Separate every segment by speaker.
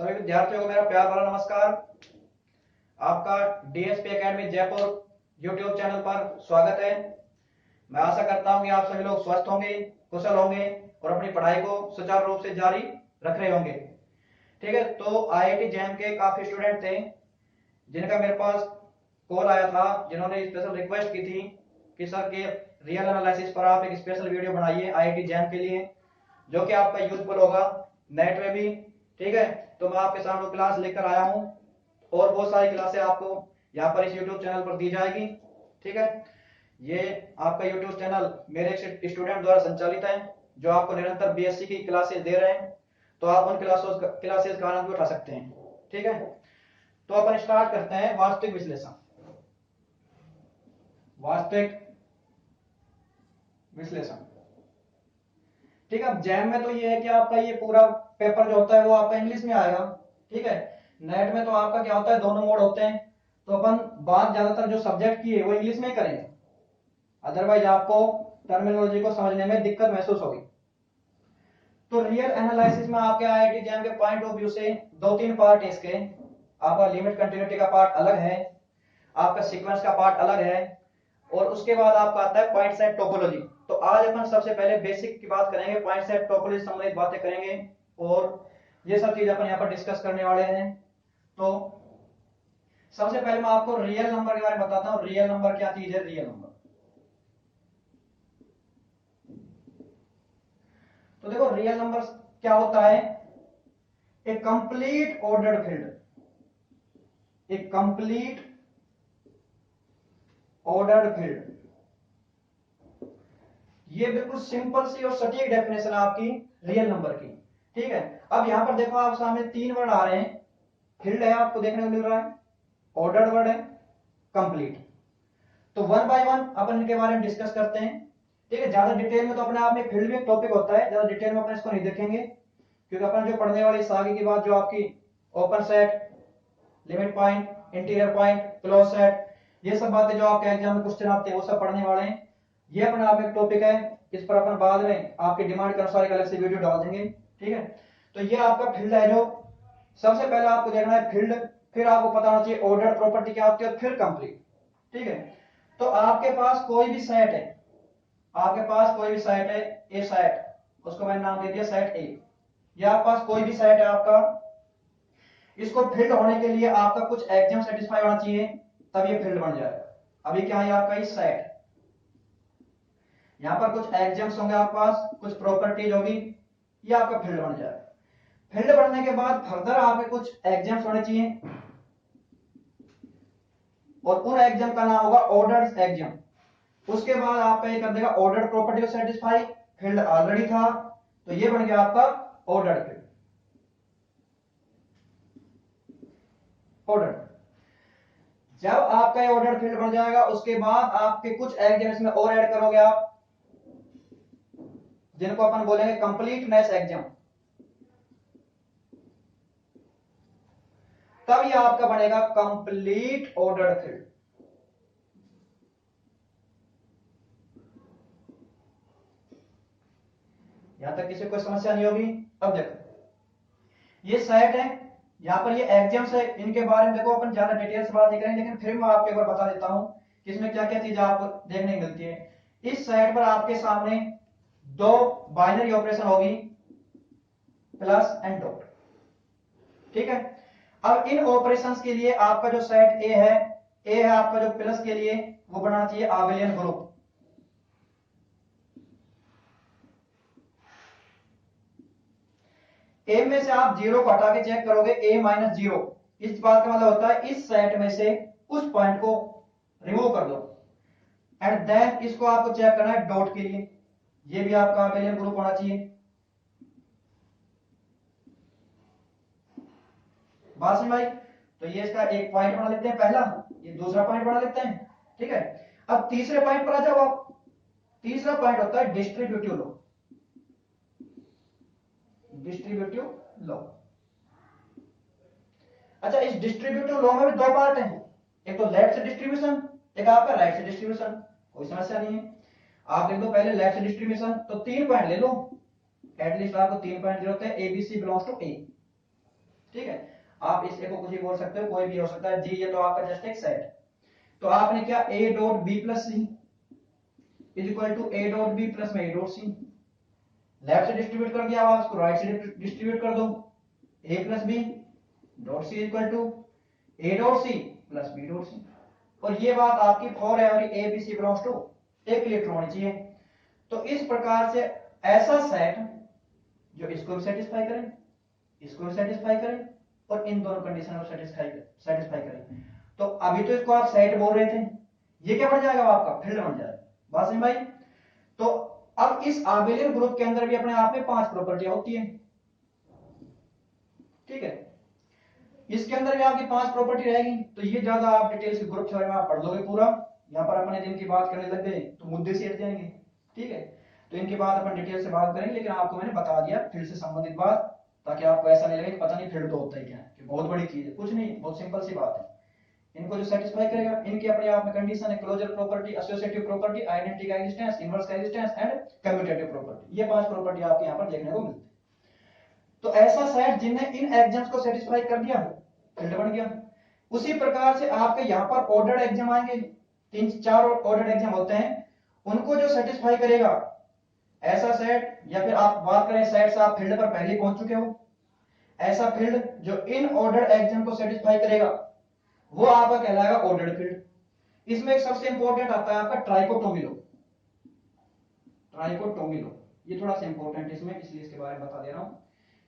Speaker 1: सभी विद्यार्थियों को मेरा प्यार भरा नमस्कार। आपका DSP academy Jaipur YouTube channel पर स्वागत है। मैं आशा करता हूं कि आप सभी लोग स्वस्थ होंगे, कुशल होंगे और अपनी पढ़ाई को सुचारू रूप से जारी रख रहे होंगे। ठीक है, तो आईआईटी जैम के काफी स्टूडेंट थे जिनका मेरे पास कॉल आया था, जिन्होंने स्पेशल रिक्वेस्ट की थी कि सर के रियल एनालिसिस पर आप एक स्पेशल वीडियो बनाइए आईआईटी जैम के लिए, जो कि आपका यूजफुल होगा नेट में भी। ठीक है, तो मैं आपके सामने क्लास लेकर आया हूं और बहुत सारी क्लासें आपको यहाँ पर इस यूट्यूब चैनल पर दी जाएगी। ठीक है, ये आपका यूट्यूब चैनल मेरे एक स्टूडेंट द्वारा संचालित है जो आपको निरंतर बीएससी की क्लासेस दे रहे हैं, तो आप उन क्लासेस का आनंद भी उठा सकते हैं। ठीक है, तो अपन स्टार्ट करते हैं वास्तविक विश्लेषण। वास्तविक विश्लेषण। ठीक है, अब जैम में तो ये है कि आपका ये पूरा पेपर जो होता है वो आपका इंग्लिश में आएगा। ठीक है, नेट में तो आपका क्या होता है, दोनों मोड होते हैं, तो अपन बात ज्यादातर जो सब्जेक्ट की है वो इंग्लिश में ही करेंगे, अदरवाइज आपको टर्मिनोलॉजी को समझने में दिक्कत महसूस होगी। तो रियल एनालिसिस में आपके आईआईटी जैम के पॉइंट ऑफ व्यू से दो तीन पार्ट है इसके। आपका लिमिट कंटिन्यूटी का पार्ट अलग है, आपका सीक्वेंस का पार्ट अलग है, और उसके बाद आपका आता है पॉइंट सेट टोपोलॉजी। तो आज अपन सबसे पहले बेसिक की बात करेंगे, पॉइंट सेट टोपोलॉजी संबंधित बातें करेंगे और ये सब चीज अपन यहाँ पर डिस्कस करने वाले हैं। तो सबसे पहले मैं आपको रियल नंबर के बारे में बताता हूं। रियल नंबर क्या चीज है? रियल नंबर, तो देखो रियल नंबर क्या होता है, ए कंप्लीट ऑर्डर्ड फील्ड, ए कंप्लीट ऑर्डर्ड फील्ड। ये बिल्कुल सिंपल सी और सटीक डेफिनेशन है आपकी रियल नंबर की। ठीक है, अब यहां पर देखो आप सामने तीन वर्ड आ रहे हैं, फील्ड है आपको देखने को मिल रहा है, ऑर्डर्ड वर्ड है, कंप्लीट। तो वन बाय वन अपन इनके बारे में डिस्कस करते हैं। ठीक है, ज्यादा डिटेल में तो अपने आप में फील्ड भी एक टॉपिक होता है, ज्यादा डिटेल में अपन इसको नहीं देखेंगे क्योंकि अपन जो पढ़ने वाले इस आगे की बात जो आपकी open set, limit point, interior point, close set, ये सब बातें जो आपके एग्जाम में क्वेश्चन आते हैं वो सब पढ़ने वाले हैं। ये अपना आप एक टॉपिक है, इस पर अपन बाद में आपकी डिमांड के अनुसार एक अलग से वीडियो डाल देंगे। ठीक है, तो ये आपका फील्ड है जो सबसे पहले आपको देखना है फील्ड, फिर आपको पता होना चाहिए ऑर्डर प्रॉपर्टी क्या होती है, फिर कंप्लीट। ठीक है, तो आपके पास कोई भी सेट है, आपके पास कोई भी सेट है, ए सेट, उसको मैंने नाम दे दिया सेट ए, या आपके पास कोई भी सेट है आपका, इसको फील्ड होने के लिए आपका कुछ एक्सियम सेटिस्फाई होना चाहिए, तब ये फील्ड बन जाएगा। अभी क्या है आपका ये सेट, यहां पर कुछ एक्सियम्स होंगे आपके पास, कुछ प्रॉपर्टीज होगी, ये आपका फील्ड बन जाएगा। फील्ड बनने के बाद फर्दर आपके कुछ एक्सियम्स होने चाहिए और उन एक्सियम का नाम होगा ऑर्डर्ड एक्सियम। उसके बाद आपका ये कर देगा ऑर्डर्ड प्रॉपर्टी को सेटिस्फाई, फील्ड ऑलरेडी था, तो ये बन गया आपका ऑर्डर्ड फील्ड। ऑर्डर, जब आपका ये ऑर्डर फील्ड बन जाएगा उसके बाद आपके कुछ एक्सियम इसमें और ऐड करोगे आप, जिनको अपन बोलेंगे कंप्लीटनेस एक्सियम, तब ये आपका बनेगा कंप्लीट ऑर्डर्ड फील्ड। यहां तक किसी को समस्या नहीं होगी। अब देखो ये सेट है, यहां पर ये एक्सियम्स है, इनके बारे में देखो अपन ज्यादा डिटेल से बात नहीं करेंगे, लेकिन फिर मैं आपको एक बार बता देता हूं कि इसमें क्या क्या चीजें आपको देखने को मिलती है। इस सेट पर आपके सामने दो बाइनरी ऑपरेशन होगी, प्लस एंड डॉट। ठीक है, अब इन ऑपरेशंस के लिए आपका जो सेट ए है आपका जो प्लस के लिए वो बनाना चाहिए आबेलियन ग्रुप। ए में से आप जीरो को हटा के चेक करोगे, ए माइनस जीरो, इस बात का मतलब होता है इस सेट में से उस पॉइंट को रिमूव कर दो, एंड देन इसको आपको चेक करना है डॉट के लिए, ये भी आपका अबेलियन ग्रुप होना चाहिए। बात समझ आई? तो ये इसका एक पॉइंट बना लेते हैं पहला, ये दूसरा पॉइंट बना लेते हैं। ठीक है, अब तीसरे पॉइंट पर आ जाओ आप। तीसरा पॉइंट होता है डिस्ट्रीब्यूटिव लॉ। डिस्ट्रीब्यूटिव लॉ, अच्छा इस डिस्ट्रीब्यूटिव लॉ में भी दो पार्ट हैं, एक तो लेफ्ट से डिस्ट्रीब्यूशन, एक आपका राइट से डिस्ट्रीब्यूशन। कोई समस्या नहीं है, आप लिख दो पहले लेफ्ट से डिस्ट्रीब्यूशन, तो 3 पॉइंट ले लो, एटलीस्ट आपको 3 पॉइंट जरूरत है, एबीसी बिलोंग्स टू ए। ठीक है, आप इस ए को कुछ भी बोल सकते हो, कोई भी हो सकता है। जी ये तो आपका जस्ट एक सेट। तो आपने क्या A dot B plus C is equal to A dot B plus में ए डॉट सी, लेफ्ट से डिस्ट्रीब्यूट कर दिया, आप उसको राइट से डिस्ट्रीब्यूट कर दो, A plus B dot C equal to A dot C plus B dot C. और ये बात आपकी for every A B C belongs to एक इलेक्ट्रॉन होनी चाहिए। तो इस प्रकार से ऐसा सेट जो इसको भी सेटिस्फाई करे, इसको भी सेटिस्फाई करे और इन दोनों कंडीशन को सेटिस्फाई करे। तो अभी तो इसको आप सेट बोल रहे थे, ये क्या बन जाएगा आपका फील्ड बन जाएगा। बात समझ भाई। तो अब इस आबेलियन ग्रुप के अंदर भी अपने आप में 5 प्रॉपर्टियां होती है, ठीक है, इसके अंदर भी आपकी 5 प्रॉपर्टी रहेगी। तो ये ज्यादा आप डिटेल से ग्रुप थ्योरी में आप पढ़ लोगे पूरा, यहाँ पर अपने जिनकी बात करने लग गए तो मुद्दे से हट जाएंगे, ठीक है। तो इनके बाद अपन डिटेल से बात करेंगे, लेकिन आपको मैंने बता दिया फील्ड से संबंधित बात, ताकि आपको ऐसा नहीं लगे कि पता नहीं फील्ड तो होता है क्या है, कि बहुत बड़ी चीज है। कुछ नहीं, बहुत सिंपल सी बात है। इनको जो सेटिस्फाई करेगा, इनकी अपने आप में कंडीशन है closure property, associative property, identity का एग्जिस्टेंस, इनवर्स का एग्जिस्टेंस एंड कम्यूटेटिव प्रॉपर्टी। ये 5 प्रॉपर्टी आपको यहाँ पर देखने को मिलती है। तो ऐसा सेट जिनने इन एग्जाम्स को सेटिस्फाई कर दिया फील्ड बन गया। उसी प्रकार से आपके यहाँ पर ऑर्डर्ड एग्जाम आएंगे, 3-4 ऑर्डर्ड एग्जाम होते हैं, उनको जो सेटिस्फाई करेगा ऐसा सेट, या फिर आप बात करें सेट से आप फील्ड पर पहले पहुंच चुके हो, ऐसा फील्ड जो इन ऑर्डर्ड एग्जाम को सेटिस्फाई करेगा वो आपका कहलाएगा ऑर्डर्ड फील्ड। इसमें एक सबसे इंपॉर्टेंट आता है आपका ट्राइकोटोमी लो। ट्राइकोटोमी लो ये थोड़ा सा इंपॉर्टेंट इसमें, इसलिए इसके बारे में बता दे रहा हूं।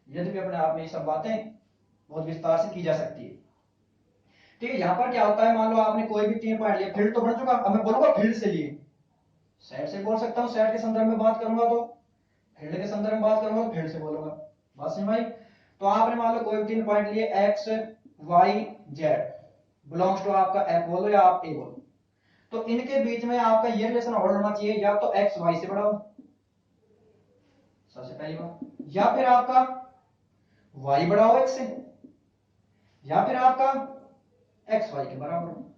Speaker 1: यद्यपि अपने आप में ये सब बातें बहुत विस्तार से की जा सकती है, ठीक है। यहां पर क्या होता है, मान लो आपने कोई भी 3 पॉइंट लिया, फील्ड तो बन चुका, अब मैं बोलूंगा फील्ड से लिए, सेट से बोल सकता हूं, सेट के संदर्भ में बात करूंगा तो फील्ड के संदर्भ में बात करूंगा तो फील्ड से बोलूंगा। बात समझ भाई। तो आपने मान लो कोई 3 पॉइंट लिए, x y z belongs to आपका एफ बोलो या आप ए बोलो, तो इनके बीच में आपका ये रिलेशन ऑर्डर होना चाहिए, या तो एक्स वाई से बड़ा हो, सबसे पहली बात, या फिर आपका वाई बड़ा हो एक्स से, या फिर आपका एक्स वाई के बराबर हो।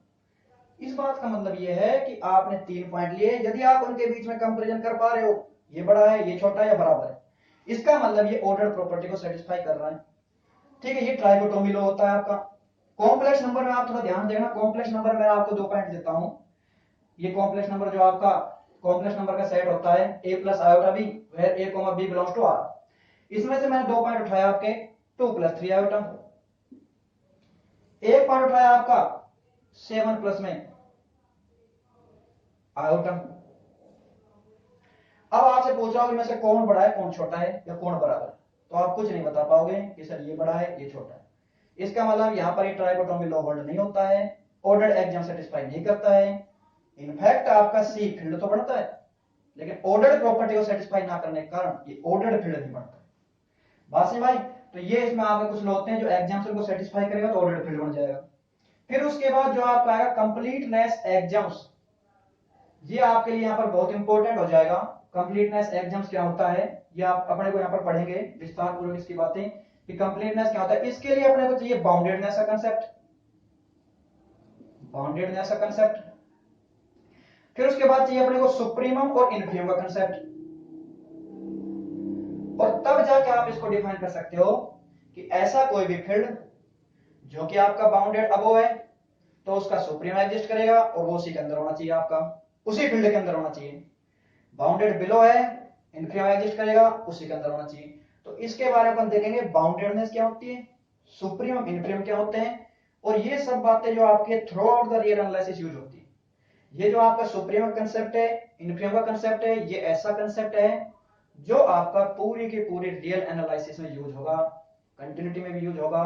Speaker 1: इस बात का मतलब यह है कि आपने 3 पॉइंट लिए, यदि आप उनके बीच में कंपैरिजन कर पा रहे हो, ये बड़ा है ये छोटा है या बराबर है, इसका मतलब ये ऑर्डर प्रॉपर्टी को सेटिस्फाई कर रहा है, ठीक है। ये ट्राइकोटोमी लॉ होता है आपका। कॉम्प्लेक्स नंबर में आप थोड़ा ध्यान देना, कॉम्प्लेक्स नंबर में आपको 2 पॉइंट देता हूं। ये कॉम्प्लेक्स नंबर जो आपका कॉम्प्लेक्स नंबर का सेट होता है a plus iota b where a comma b belongs to R, इसमें से मैंने 2 पॉइंट उठाया आपके 2 प्लस 3 आयोटा, एक पॉइंट उठाया आपका 7 प्लस में आयोटा। अब आपसे पूछ रहा हूं मैं से कौन बड़ा है कौन छोटा है या कौन बराबर, तो आप कुछ नहीं बता पाओगे कि सर ये बड़ा है ये छोटा है। इसका मतलब यहां पर ये ट्राइकोटोमी लॉ होल्ड नहीं होता है, ऑर्डर्ड एग्जाम सेटिस्फाई नहीं करता है। इनफैक्ट आपका सी फील्ड तो बनता है, लेकिन ऑर्डर्ड प्रॉपर्टी को सेटिस्फाई ना करने के कारण ये ऑर्डर्ड फील्ड नहीं बनता। बात समझ भाई। तो ये इसमें आपके कुछ लोग होते हैं जो एग्जाम्स को सेटिस्फाई करेगा तो ऑर्डर्ड फील्ड बन जाएगा। फिर उसके बाद जो आपका आएगा कंप्लीटनेस एग्जाम्स, ये आपके लिए यहां पर बहुत इंपॉर्टेंट हो जाएगा। कंप्लीटनेस एग्जाम्स क्या होता है ये आप अपने को यहां पर पढ़ेंगे विस्तार पूर्वक इसकी बातें कि कंप्लीटनेस क्या होता है। इसके लिए अपने को चाहिए बाउंडेडनेस का कंसेप्ट, बाउंडेडनेस का कंसेप्ट। फिर उसके बाद चाहिए अपने को सुप्रीमम और इन्फीमम का कंसेप्ट, और तब जाके आप इसको डिफाइन कर सकते हो कि ऐसा कोई भी फील्ड जो कि आपका बाउंडेड अबव है तो उसका सुप्रीम एग्जिस्ट करेगा और वो उसी के अंदर होना चाहिए, आपका उसी फील्ड के अंदर होना चाहिए। बाउंडेड बिलो है, इन्फीमम एग्जिस्ट करेगा उसी के अंदर होना चाहिए। तो इसके बारे में अपन देखेंगे बाउंडेडनेस क्या होती है, सुप्रीम इन्फीमम क्या होते हैं, और ये सब बातें जो आपके through out the real analysis use होती है। ये जो आपका सुप्रीम कंसेप्ट है, इन्फीमम का कंसेप्ट है, ये ऐसा कंसेप्ट है जो आपका पूरी की पूरी रियल एनालिसिस में यूज होगा, कंटिन्यूटी में भी यूज होगा।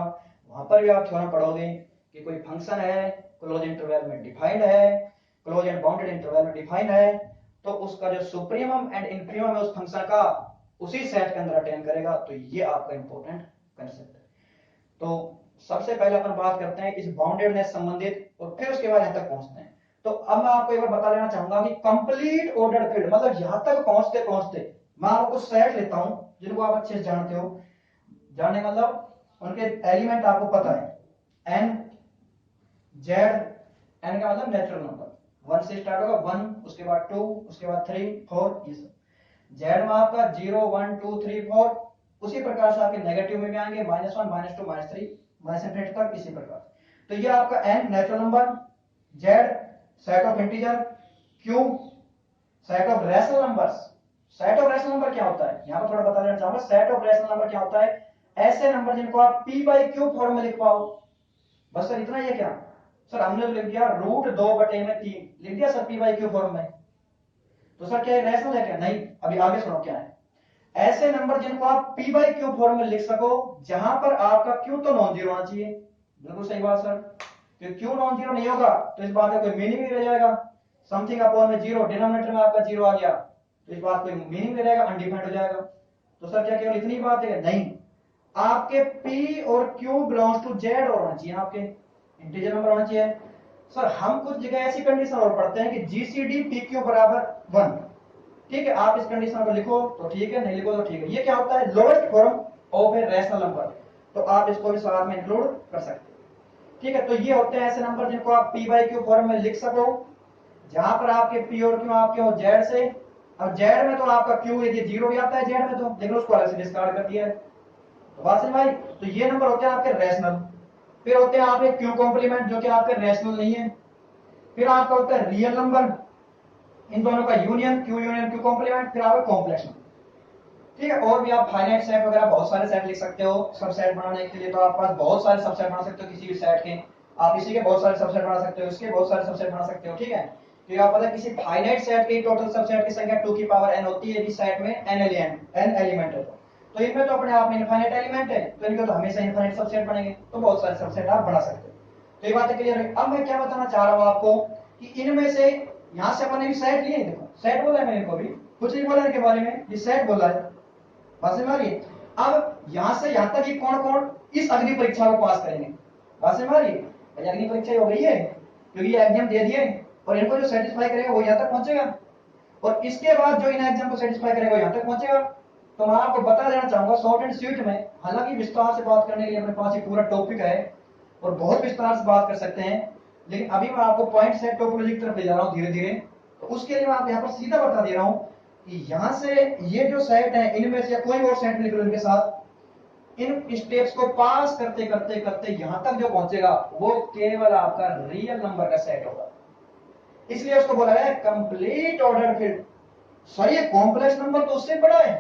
Speaker 1: वहां पर भी आप थ्योरम पढ़ोगे कि कोई फंक्शन है क्लोज इंटरवल में डिफाइंड है, क्लोज एंड बाउंडेड इंटरवल में डिफाइंड है, तो उसका जो सुप्रीमम एंड इन्फीमम है उस फंक्शन का उसी सेट के अंदर अटेन करेगा। तो ये आपका इंपॉर्टेंट कंसेप्ट है। तो सबसे पहले अपन बात करते हैं इस बाउंडेडनेस संबंधित, और फिर उसके बाद यहां तक पहुंचते हैं। तो अब मैं आपको एक बार बता देना चाहूंगा कि कंप्लीट ऑर्डर्ड फील्ड मतलब यहां तक पहुंचते पहुंचते मैं आपको सेट लेता हूं जिनको आप अच्छे से जानते हो, जानने मतलब उनके एलिमेंट आपको पता है, एन जेड, एन का मतलब नेचुरल नंबर, 1 से स्टार्ट होगा 1, उसके बाद 2, उसके बाद 3 4, ये सब। जेड में आपका 0 1 2 3 4, उसी प्रकार से आपके नेगेटिव में भी आएंगे -1 -2 -3 -∞ तक इसी प्रकार। तो ये आपका n natural number, z set of integer, q set of rational numbers. Set of rational number क्या होता है, यहां पर थोड़ा बता देना चाहूंगा। सेट ऑफ रैशनल नंबर क्या होता है, ऐसे नंबर जिनको आप p बाई क्यू फॉर्म में लिख पाओ। बस सर इतना ही है क्या? सर हमने लिख दिया √2/3 लिख दिया sir p by Q form में, तो सर क्या रैशनल है क्या? नहीं, अभी आगे सुनो क्या है। ऐसे नंबर जिनको आप p बाई क्यू फॉर्म में लिख सको जहां पर आपका q तो नॉन जीरो होना चाहिए। बिल्कुल सही बात सर, कि q नॉन जीरो नहीं होगा तो इस बात का कोई मीनिंग नहीं रह जाएगा। समथिंग अपॉन में जीरो, डिनोमिनेटर में आपका जीरो आ गया तो इस बात कोई मीनिंग नहीं रहेगा, अनडिफाइंड हो जाएगा। तो सर क्या केवल इतनी बात है? नहीं, आपके p और q बिलोंग्स टू z होना चाहिए, आपके इंटीजर नंबर होना चाहिए। सर हम कुछ जगह ऐसी कंडीशन और पढ़ते हैं कि जीसीडी pq बराबर 1, ठीक है, आप इस कंडीशन को लिखो तो ठीक है, नहीं लिखो तो ठीक है। ये क्या होता है, lowest form of a rational number, तो आप इसको भी साथ में इंक्लूड कर सकते हैं, ठीक है। तो ये होते हैं ऐसे नंबर जिनको आप p बाई क्यू फॉर्म में लिख सको जहां पर आपके p और q आपके हो z से। अब z में तो आपका q यदि जीरो भी आता है z में तो, लेकिन उसको अलग से डिस्कार्ड कर दिया है, तो बात समझ भाई। तो ये नंबर होते हैं आपके रैशनल। फिर होते हैं आपके q कॉम्प्लीमेंट जो कि आपके रैशनल नहीं है। फिर आपका होता है रियल नंबर, इन दोनों का union, q union q complement, फिर आपका कॉम्प्लेक्स नंबर, ठीक है। और भी आप फाइनाइट सेट वगैरह बहुत सारे सेट लिख सकते हो। सबसेट बनाने के लिए तो आप पास बहुत सारे सबसेट बना सकते हो किसी भी सेट के, आप इसी के बहुत सारे सबसेट बना सकते हो, इसके बहुत सारे सबसेट बना सकते हो, ठीक है। तो आप पता है किसी फाइनाइट सेट की टोटल सबसेट की संख्या 2 की पावर n होती है, इस सेट में n एलिमेंट है, तो इनमें तो अपने आप में इनफाइनाइट एलिमेंट है, तो इनके तो हमेशा इनफाइनाइट सबसेट बनेंगे, तो बहुत सारे सबसेट आप बना सकते हो। तो ये बात क्लियर है। अब मैं क्या बताना चाह रहा हूं आपको कि इनमें से यहां से अपने भी सेट लिए, देखो सेट बोला है मैंने, इनको भी कुछ नहीं बोला इनके बारे में, ये सेट बोला है, बात समझ आ रही है। अब यहां से यहां तक ये कौन कौन इस अग्नि परीक्षा को पास करेंगे, बात समझ आ रही है। भाई अग्नि परीक्षा हो गई है क्योंकि ये एग्जाम दे दिए और इनको जो सेटिस्फाई करेगा वो यहां तक पहुंचेगा, और इसके बाद जो इन एग्जाम को सेटिस्फाई करेगा वो यहां तक पहुंचेगा। तो मैं आपको बता देना चाहूंगा शॉर्ट एंड स्वीट में, हालांकि विस्तार से बात करने के लिए अपने पास ये पूरा टॉपिक है और बहुत विस्तार से बात कर सकते हैं, लेकिन अभी मैं आपको पॉइंट सेट टोपोलॉजी की तरफ ले जा रहा हूं धीरे धीरे। तो उसके लिए मैं आप यहां पर सीधा बता दे रहा हूं कि यहां से ये जो सेट है इनमें से कोई और सेट निकलो इनके साथ, इन स्टेप्स को पास करते करते करते यहां तक जो पहुंचेगा वो केवल आपका रियल नंबर का सेट होगा, इसलिए उसको बोला है कंप्लीट ऑर्डर फील्ड। सर ये कॉम्प्लेक्स नंबर तो उससे बड़ा है,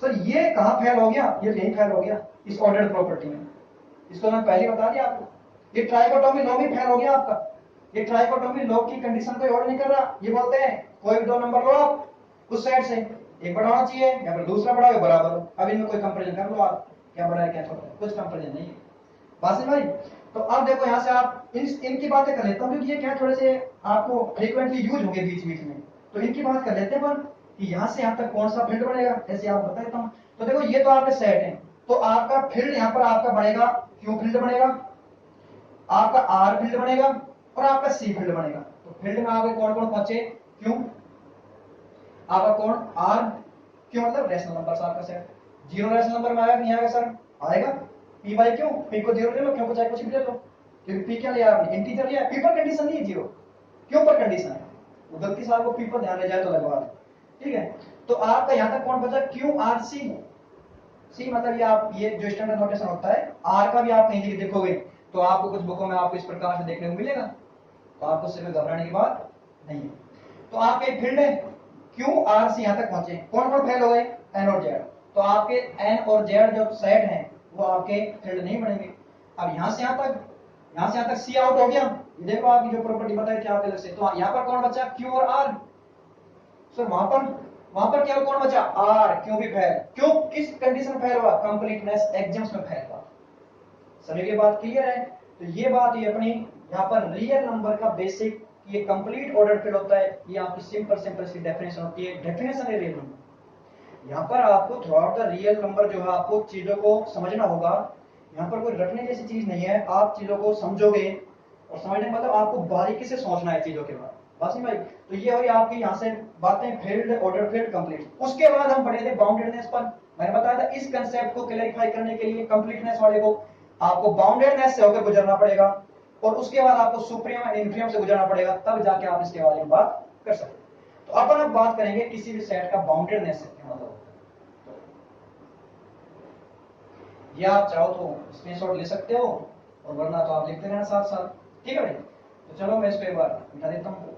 Speaker 1: सर ये कहां फेल हो गया, ये यही फेल हो गया इस ऑर्डर प्रॉपर्टी में, इसको मैं पहले बता दिया आपको। ये ट्राइकोटोमी लॉ भी फेल हो गया आपका, ये ट्राइकोटोमी लॉ की कंडीशन कोई और नहीं कर रहा। ये बोलते हैं कोई भी दो नंबर लो आप उस साइड से, एक बड़ा होना चाहिए या फिर दूसरा बड़ा हो बराबर हो, अब इनमें कोई कंपेरिजन कर लो आप, क्या बड़ा है क्या छोटा है, कुछ कंपेरिजन नहीं है, बात भाई। तो अब देखो यहां से आप इनकी बातें कर लेता हूं क्योंकि ये क्या थोड़े से आपको फ्रीक्वेंटली यूज होंगे बीच बीच में, तो इनकी बात कर लेते हैं पर कि यहां से यहां तक कौन सा फील्ड बनेगा, ऐसे आप बता देता हूं। तो देखो ये तो आपके सेट है, तो आपका फील्ड यहां पर आपका बनेगा क्यू फील्ड बनेगा, आपका आर फील्ड बनेगा और आपका सी फील्ड बनेगा। तो फील्ड में आपके कौन कौन पहुंचे, क्यू, आपका कौन आर, क्यों मतलब रैशनल नंबर आपका सेट, जीरो रैशनल नंबर में आएगा नहीं आएगा सर, आएगा पी बाई क्यू, पी को जीरो ले लो, क्यों को चाहे कुछ भी ले लो, क्योंकि पी क्या लिया आपने, इंटीजर लिया, पी पर कंडीशन नहीं है जीरो, क्यों पर कंडीशन है, वो गलती से आपको पी पर ध्यान ले जाए तो लगवा दे, ठीक है। तो आपका यहां तक कौन बचा, क्यू आर सी, सी मतलब ये आप ये जो स्टैंडर्ड नोटेशन होता है, आर का भी आप कहीं जगह देखोगे तो आपको कुछ बुकों में आपको इस प्रकार से देखने को मिलेगा, तो आपको सिर्फ घबराने की बात नहीं है। तो आपके फील्ड है क्यू आर सी, यहां तक पहुंचे, कौन कौन फेल हो गए, एन और जेड, तो आपके एन और जेड जो सेट हैं वो आपके फील्ड नहीं बनेंगे। अब यहां से यहां तक सी आउट हो गया, ये देखो आपकी जो प्रॉपर्टी बताई थी आपके अलग से, तो यहां पर कौन बचा, क्यू और आर। सर वहां पर केवल कौन बचा, आर, क्यों भी फेल, क्यों किस कंडीशन में फेल हुआ, कंप्लीटनेस एग्जाम्स में फेल हुआ। सभी की बात क्लियर है। तो ये बात ये अपनी यहाँ पर रियल नंबर का बेसिक ये कंप्लीट ऑर्डर फील्ड होता है, ये आपकी सिंपल सी डेफिनेशन होती है, डेफिनेशन है रियल नंबर। यहाँ पर आपको through out the real number जो है आपको चीजों को समझना होगा, यहाँ पर कोई रटने जैसी चीज नहीं है, आप चीजों को समझोगे और समझने मतलब आपको बारीकी से सोचना है चीजों के बाद, बस भाई। तो ये हुई आपकी यहाँ से बातें, फील्ड ऑर्डर फील्ड कंप्लीट। उसके बाद हम पढ़े थे बाउंडेडनेस पर, मैंने बताया था इस कंसेप्ट को क्लैरिफाई करने के लिए कंप्लीटनेस वाले को आपको बाउंडेडनेस से होकर गुजरना पड़ेगा और उसके बाद आपको सुप्रीम एंड इंफीरियम से गुजरना पड़ेगा, तब जाके आप इसके बारे में बात कर सकते हैं। तो अपन अब बात करेंगे किसी भी सेट का बाउंडेडनेस से क्या मतलब होता है। ये आप चाहो तो स्क्रीनशॉट ले सकते हो, और वरना तो आप लिखते रहना साथ साथ। ठीक है भाई, तो चलो मैं इसको एक बार मिटा देता हूँ।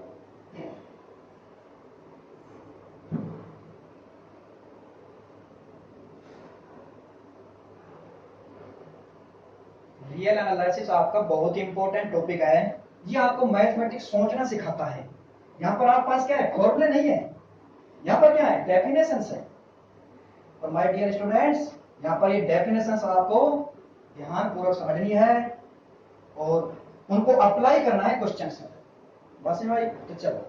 Speaker 1: रियल एनालिसिस आपका बहुत ही इंपॉर्टेंट टॉपिक है। ये आपको मैथमेटिक्स सोचना सिखाता है। यहाँ पर आपके पास क्या है, फॉर्मूले नहीं है, यहाँ पर क्या है, डेफिनेशंस है। और माय डियर स्टूडेंट्स, यहाँ पर ये डेफिनेशंस आपको ध्यानपूर्वक समझनी है और उनको अप्लाई करना है क्वेश्चन में। बस भाई, तो चलो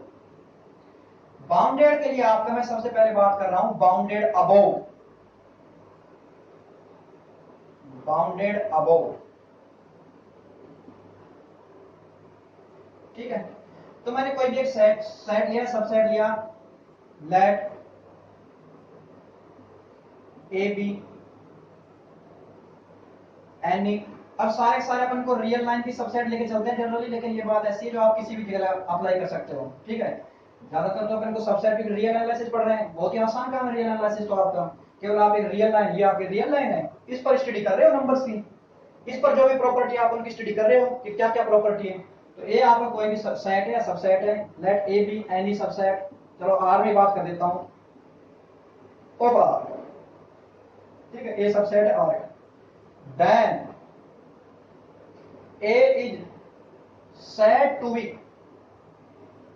Speaker 1: बाउंडेड के लिए आपका मैं सबसे पहले बात कर रहा हूं बाउंडेड अबोव। बाउंडेड अबोव, ठीक है। तो मैंने कोई भी एक सेट लिया, सबसेट लिया, लेट ए बी एनी। अब सारे अपन को रियल लाइन की सबसेट लेके चलते हैं जनरली, लेकिन ये बात ऐसी है जो आप किसी भी जगह अप्लाई कर सकते हो। ठीक है, ज्यादातर तो अपन को सबसेट की रियल एनालिसिस पढ़ रहे हैं, बहुत ही आसान काम है रियल एनालिसिस। तो आपका केवल आप एक रियल लाइन, ये आपकी रियल लाइन है, इस पर स्टडी कर रहे हो नंबर्स की, इस पर जो भी प्रॉपर्टी आप उनकी स्टडी कर रहे हो कि क्या क्या प्रॉपर्टी है। तो ये आपका कोई भी सेट है, सबसेट है, let A B any subset. चलो आर में बात कर देता हूं, ओवर, ठीक है, ए सबसेट है R. Then A is said to be,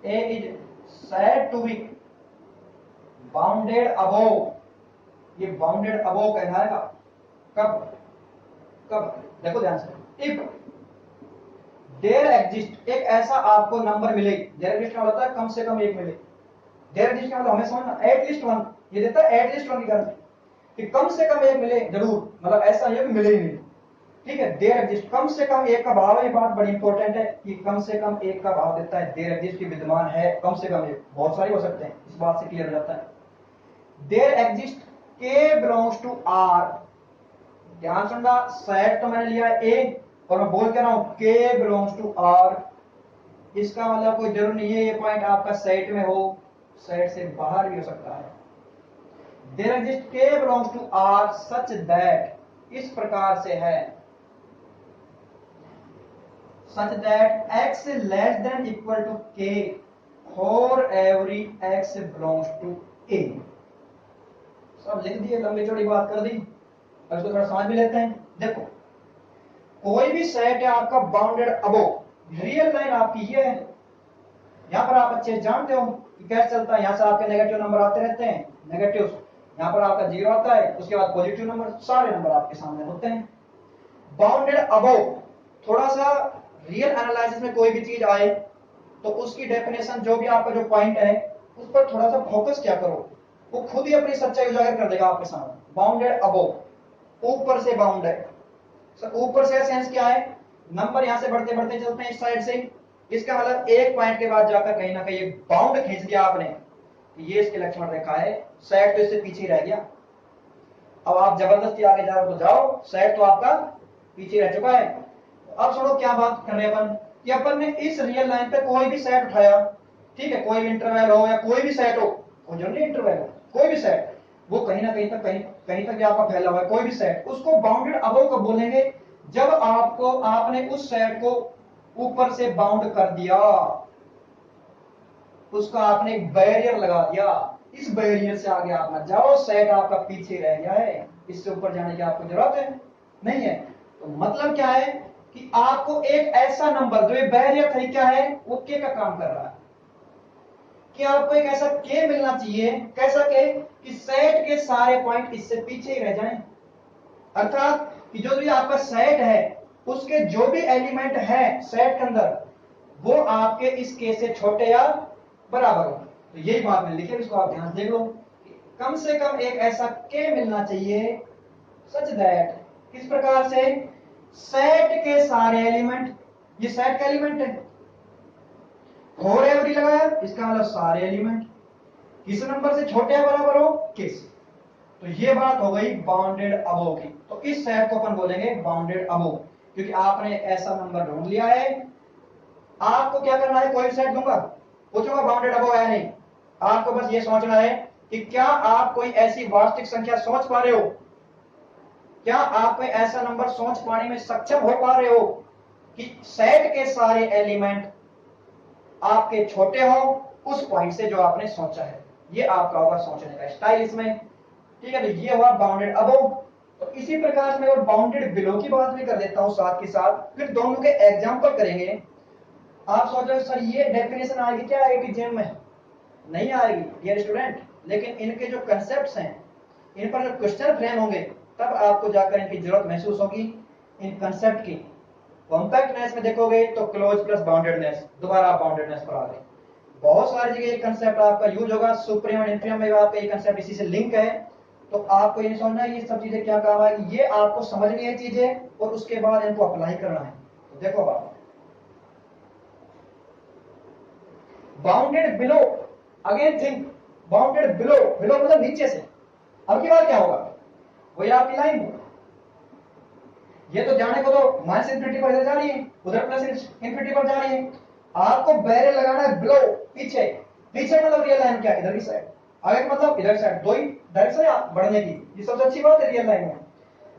Speaker 1: A is said to be bounded above। ये बाउंडेड अबोव कहलाएगा कब, कब देखो ध्यान से, इफ देयर एग्जिस्ट, एक ऐसा आपको नंबर मिले, देयर एग्जिस्ट क्या होता है, कम से कम एक मिले। देयर एग्जिस्ट क्या मतलब हमें समझना, एटलीस्ट वन, ये देता है एटलीस्ट वन की गारंटी कि कम से कम एक मिले जरूर, मतलब ऐसा ये मिले ही नहीं। ठीक है, देयर एग्जिस्ट, कम से कम एक का भाव है, ये बात बड़ी इंपॉर्टेंट है कि कम से कम एक का भाव देता है, देयर एग्जिस्ट की विद्यमान है कम से कम एक, बहुत सारे हो सकते हैं, इस बात से क्लियर हो जाता है। There exist k belongs to are, ध्यान सुनना, सेट तो मैंने लिया ए और मैं बोल के रहा हूं के बिलोंग्स टू आर। इसका मतलब कोई जरूर नहीं है ये पॉइंट आपका सेट में हो, सेट से बाहर भी हो सकता है। There exist k belongs to R such that, इस प्रकार से है, such that x less than equal to k for every x belongs to a। सब लिख दिए, लंबी चौड़ी बात कर दी, अब इसको थोड़ा समझ भी लेते हैं। देखो कोई भी सेट है आपका बाउंडेड अबोव, रियल लाइन आपकी ये है, यहां पर आप अच्छे जानते हो कि कैसे चलता है, यहां से आपके नेगेटिव नंबर आते रहते हैं, नेगेटिव, यहां पर आपका जीरो आता है, उसके बाद पॉजिटिव नंबर, सारे नंबर आपके सामने होते हैं। बाउंडेड अबोव, थोड़ा सा रियल एनालिसिस में कोई भी चीज आए तो उसकी डेफिनेशन, जो भी आपका जो पॉइंट है उस पर थोड़ा सा फोकस क्या करो, वो खुद ही अपनी सच्चाई उजागर कर देगा आपके सामने। बाउंडेड अबोव, ऊपर से बाउंड है, ऊपर से सेंस क्या है, नंबर यहां से बढ़ते बढ़ते चलते हैं इस साइड से, इसका मतलब एक पॉइंट के बाद जाकर कहीं ना कहीं एक बाउंड खींच दिया आपने, ये इसके लक्ष्मण रेखा है, सेट तो इससे पीछे ही रह गया। अब आप जबरदस्ती आगे जा रहे हो तो जाओ, सेट तो आपका पीछे रह चुका है। अब सुनो क्या बात कर रहे हैं अपन, कि अपन ने इस रियल लाइन पे कोई भी सेट उठाया, ठीक है, कोई भी इंटरवल हो या कोई भी सेट हो, कोई जरूरी इंटरवल हो, कोई भी सेट, वो कहीं ना कहीं तक कहीं तक आपका फैला हुआ है, कोई भी सेट, उसको बाउंडेड अबोव कब बोलेंगे, जब आपने उस सेट को ऊपर से बाउंड कर दिया, उसका आपने एक बैरियर लगा दिया, इस बैरियर से आगे आप मत जाओ, सेट आपका पीछे रह गया है, इससे ऊपर जाने की आपको जरूरत है नहीं है। तो मतलब क्या है कि आपको एक ऐसा नंबर, जो ये बैरियर था क्या है, वो के का काम कर रहा है, कि आपको एक ऐसा के मिलना चाहिए, कैसा के, कि सेट के सारे पॉइंट इससे पीछे ही रह जाएं, अर्थात कि जो भी आपका सेट है उसके जो भी एलिमेंट है सेट के अंदर, वो आपके इस के से छोटे या बराबर हो। तो यही बात मैंने लिखी, इसको आप ध्यान देख लो, कम से कम एक ऐसा के मिलना चाहिए, सच दैट, किस प्रकार से, सेट के सारे एलिमेंट, ये सेट का एलिमेंट है, फॉर एवरी लगाया, इसका मतलब सारे एलिमेंट किस नंबर से छोटे या बराबर हो, किस। तो ये बात हो गई बाउंडेड अबोव की। तो इस सेट को अपन बोलेंगे बाउंडेड अबोव, क्योंकि आपने ऐसा नंबर ढूंढ लिया है। आपको क्या करना है, कोई सेट दूंगा, पूछूंगा बाउंडेड अबोव है नहीं, आपको बस ये सोचना है कि क्या आप कोई ऐसी वास्तविक संख्या सोच पा रहे हो, क्या आप कोई ऐसा नंबर सोच पाने में सक्षम हो पा रहे हो कि सेट के सारे एलिमेंट आपके छोटे हो उस पॉइंट से जो आपने सोचा है? ये आपका होगा सोचने का स्टाइल इसमें। ठीक है, तो ये हुआ बाउंडेड अबव। तो इसी प्रकार से मैं और बाउंडेड बिलो की बात भी कर देता हूं साथ के साथ, फिर दोनों के एग्जांपल करेंगे। आप सोच रहे हो सर ये डेफिनेशन आएगी क्या आईआईटी जेम में? नहीं आएगी डियर स्टूडेंट, लेकिन इनके जो कंसेप्ट्स हैं, इन पर जो क्वेश्चन फ्रेम होंगे, तब आपको जाकर इनकी जरूरत महसूस होगी इन कंसेप्ट की। कॉम्पैक्टनेस में देखोगे तो क्लोज प्लस बाउंडेडनेस, दोबारा आप बाउंडेडनेस पर आ गए। बहुत सारी जगह ये कंसेप्ट आपका यूज होगा, सुप्रीम और इंफीरियम में आपका ये कंसेप्ट इसी से लिंक है। तो आपको ये समझना है ये सब चीजें क्या काम आएगी, ये आपको समझनी है चीजें और उसके बाद इनको अप्लाई करना है। तो देखो बात, bounded below, again think, bounded below, below मतलब नीचे से। अब की बार क्या होगा, वही आपकी लाइन, ये तो जाने को तो माइनस इंफिनिटी पर इधर जा रही है, उधर प्लस इंफिनिटी पर जा रही है। आपको बैरियर लगाना है बिलो, पीछे। पीछे मतलब रियल लाइन क्या, इधर की साइड। आगे मतलब इधर साइड, दो ही डायरेक्शन है बढ़ने की, ये सबसे अच्छी बात है रियल लाइन में।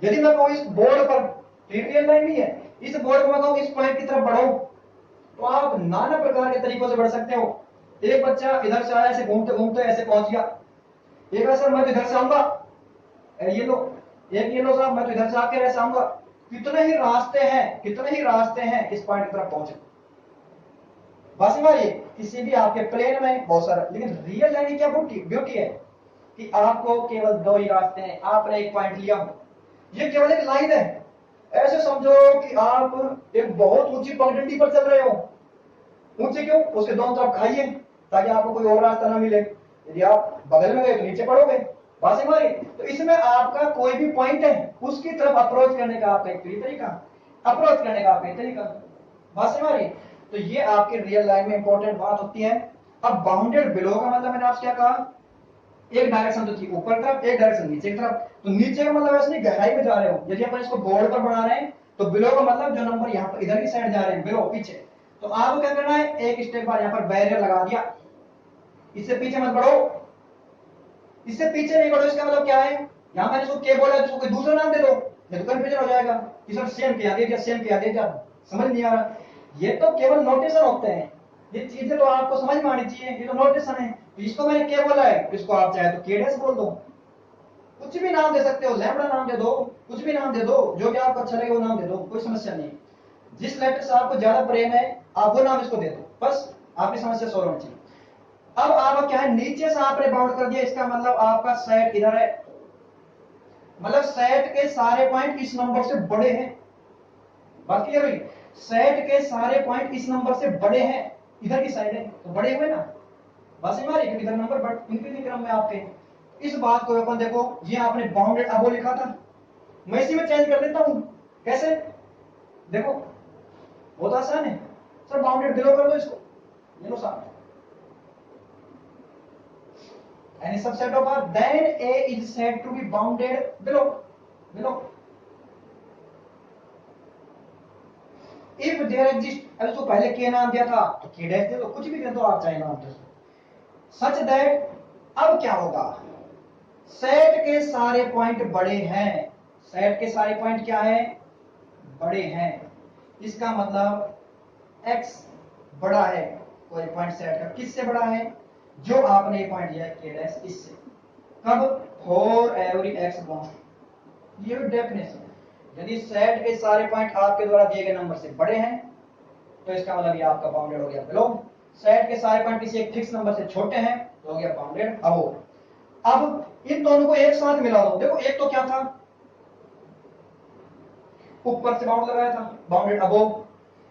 Speaker 1: यदि मैं कहूं इस बोर्ड पर, रियल लाइन नहीं है, इस बोर्ड पर मैं कहूं इस पॉइंट की तरफ बढ़ो, तो आप नाना प्रकार के तरीकों से बढ़ सकते हो। एक बच्चा इधर से आया, ऐसे घूमते घूमते ऐसे पहुंच गया। एक ऐसा मैं तो इधर से आऊंगा, ये लो, एक ये लो साहब, मैं तो इधर से आके ऐसे आऊंगा। कितने ही रास्ते हैं, कितने ही रास्ते हैं इस पॉइंट की तरफ पहुंचे। बस मारिए किसी भी आपके प्लेन में बहुत सारा, लेकिन रियल लाइन की क्या ब्यूटी है कि आपको केवल दो ही रास्ते हैं। आपने एक पॉइंट लिया, ये केवल एक लाइन है। ऐसे समझो कि आप एक बहुत ऊंची पगडंडी पर चल रहे हो। ऊंची क्यों, उसके दोनों तरफ खाइए ताकि आपको कोई और रास्ता ना मिले। यदि आप बगल में गए तो नीचे पड़ोगे। बात हमारी, तो इसमें आपका कोई भी पॉइंट है उसकी तरफ अप्रोच करने का आपका एक तरीका, अप्रोच करने का आपका एक तरीका। बात हमारी, तो ये आपके रियल लाइन में इंपॉर्टेंट बात होती है। अब बाउंडेड बिलो का मतलब मैंने आपसे क्या कहा, एक डायरेक्शन तो थी ऊपर तरफ, एक डायरेक्शन नीचे की तरफ। तो नीचे का मतलब ऐसे नहीं गहराई में जा रहे हो। यदि अपन इसको बोर्ड पर बना रहे हैं तो बिलो का मतलब जो नंबर यहाँ पर इधर की साइड जा रहे हैं, बिलो पीछे। तो आपको क्या करना है, एक स्टेप बाद यहाँ पर बैरियर लगा दिया, इससे पीछे मत बढ़ो, इससे पीछे नहीं बढ़ो। इसका मतलब क्या है, यहाँ मैंने इसको के बोला, इसको कोई दूसरा नाम दे दो, ये तो कंफ्यूजन हो जाएगा कि सर सेम क्या दे दिया, सेम क्या दे दिया, समझ नहीं आ रहा। ये तो केवल नोटेशन होते हैं, ये चीजें तो आपको समझ में आनी चाहिए, ये तो नोटेशन है। इसको मैंने के बोला है, इसको आप चाहे तो के डैश बोल दो, कुछ भी नाम दे सकते हो, लैम्बडा नाम दे दो, कुछ भी नाम दे दो, जो भी आपको अच्छा लगे वो नाम दे दो, कोई समस्या नहीं। जिस लेटर से आपको ज्यादा प्रेम है आप वो नाम इसको दे दो, बस आपकी समस्या सॉल्व होनी चाहिए। अब आप क्या है, नीचे से आपने बाउंड कर दिया, इसका मतलब आपका सेट इधर है, मतलब सेट के सारे पॉइंट इस नंबर से बड़े हैं। बात क्लियर हुई, सेट के सारे पॉइंट इस नंबर से बड़े हैं, इधर की साइड है तो बड़े हुए ना। बस हमारी इधर नंबर बट इंक्रीजिंग क्रम में आपके। इस बात को अपन देखो, ये आपने बाउंडेड अबो लिखा था, मैं इसी में चेंज कर देता हूं। कैसे, देखो बहुत आसान है सर, बाउंडेड बिलो कर दो इसको, ये लो साहब। Any subset of R, then A is said to be bounded below. If there exists, अब इसको पहले K नाम दिया था तो K डैश दे दो, कुछ भी दे दो आप चाहे नाम दे दो। Such that, अब क्या होगा, सेट के सारे पॉइंट बड़े हैं, सेट के सारे पॉइंट क्या है, बड़े हैं। इसका मतलब X बड़ा है, कोई पॉइंट सेट का किससे बड़ा है, जो आपने ये पॉइंट लिया के डैश इससे। कब, फॉर एवरी एक्स बॉन्ड, ये डेफिनेशन। यदि सेट के सारे पॉइंट आपके द्वारा दिए गए नंबर से बड़े हैं तो इसका मतलब ये आपका बाउंडेड हो गया बिलो। सेट के सारे पॉइंट किसी एक फिक्स नंबर से छोटे हैं तो हो गया बाउंडेड अबो। अब इन दोनों को एक साथ मिला दो, देखो एक तो क्या था, ऊपर से बाउंड लगाया था, बाउंडेड अबो।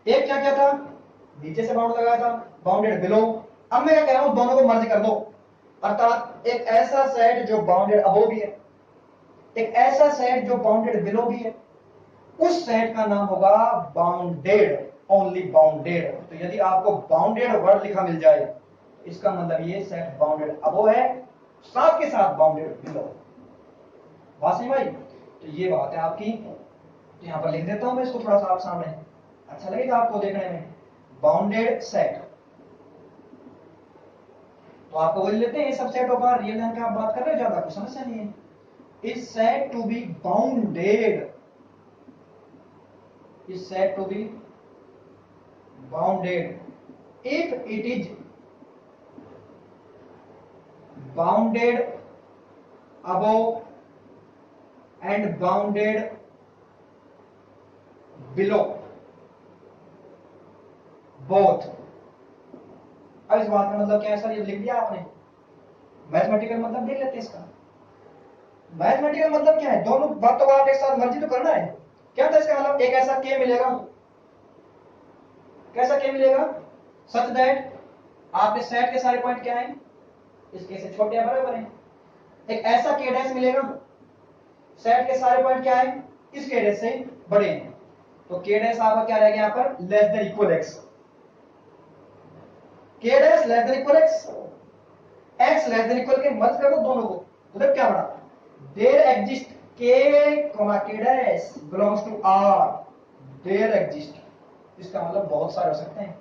Speaker 1: एक क्या क्या था, नीचे से बाउंड लगाया था, बाउंडेड बिलो। अब मैं क्या कह रहा हूं, दोनों को मर्ज कर दो, अर्थात एक ऐसा सेट जो बाउंडेड अबो भी है, एक ऐसा सेट जो बाउंडेड बिलो भी है, उस सेट का नाम होगा बाउंडेड, ओनली बाउंडेड। तो यदि आपको बाउंडेड वर्ड लिखा मिल जाए इसका मतलब ये सेट बाउंडेड अबो है, साथ के साथ बाउंडेड बिलो। बात नहीं भाई, तो ये बात है आपकी। तो यहां पर लिख देता हूं मैं इसको थोड़ा सा आप सामने, अच्छा लगेगा आपको देखने में। बाउंडेड सेट, तो आपको बोल लेते हैं सब सेट होगा, रियल लाइन की आप बात कर रहे हो, ज्यादा कोई समस्या नहीं है। is said to be bounded, is said to be bounded if it is bounded above and bounded below both। अब इस बात का मतलब क्या है सर? ये लिख दिया आपने, मैथमेटिकल मतलब देख लेते हैं इसका। मैथमेटिकल मतलब क्या है? दोनों बात तो आप एक साथ मर्जी तो करना है। क्या था इसका मतलब? एक ऐसा के मिलेगा, कैसा के मिलेगा? सच दैट आपके सेट के सारे पॉइंट क्या हैं? इसके से छोटे या बराबर हैं। एक ऐसा के डैश मिलेगा, सेट के सारे पॉइंट क्या है? इस के डैश से बड़े हैं। तो के डैश आपका क्या रहेगा यहाँ पर? Less than equal X. K dash less than equal X, X less than equal K, मत करो दोनों को। मतलब क्या बना? There exist K comma K dash belongs to R, there exist, इसका मतलब बहुत सारे हो सकते हैं।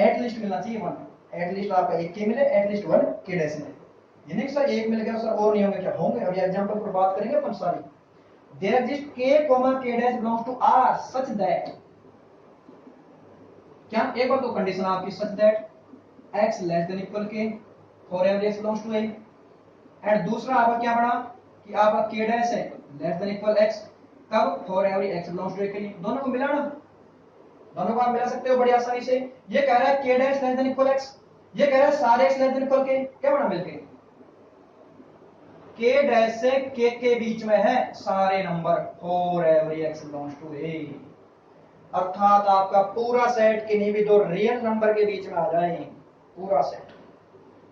Speaker 1: एटलीस्ट मिलना चाहिए वन, एटलीस्ट आपका एक के मिले, एटलीस्ट वन के डैश मिले। ये नहीं सर एक मिल गया सर और नहीं होंगे, क्या होंगे? अभी एग्जांपल पर बात करेंगे अपन सारी। There exist K comma K dash belongs to R such that, क्या एक बार तो कंडीशन आपकी such that x less than equal K for every x belongs to a, and दूसरा आपका क्या बना कि आपका k डैश है लेस देन इक्वल x, कब? For every x belongs to a के लिए। दोनों को मिलाना, दोनों को आप मिला सकते हो बड़ी आसानी से। ये कह रहा है k dash less than equal x, ये कह रहा है सारे x लेस देन इक्वल के, क्या बना मिलके? k डैश से k के बीच में है सारे number for every x belongs to a, अर्थात आपका पूरा सेट किन्हीं भी दो रियल नंबर के बीच में आ जाए, पूरा सेट।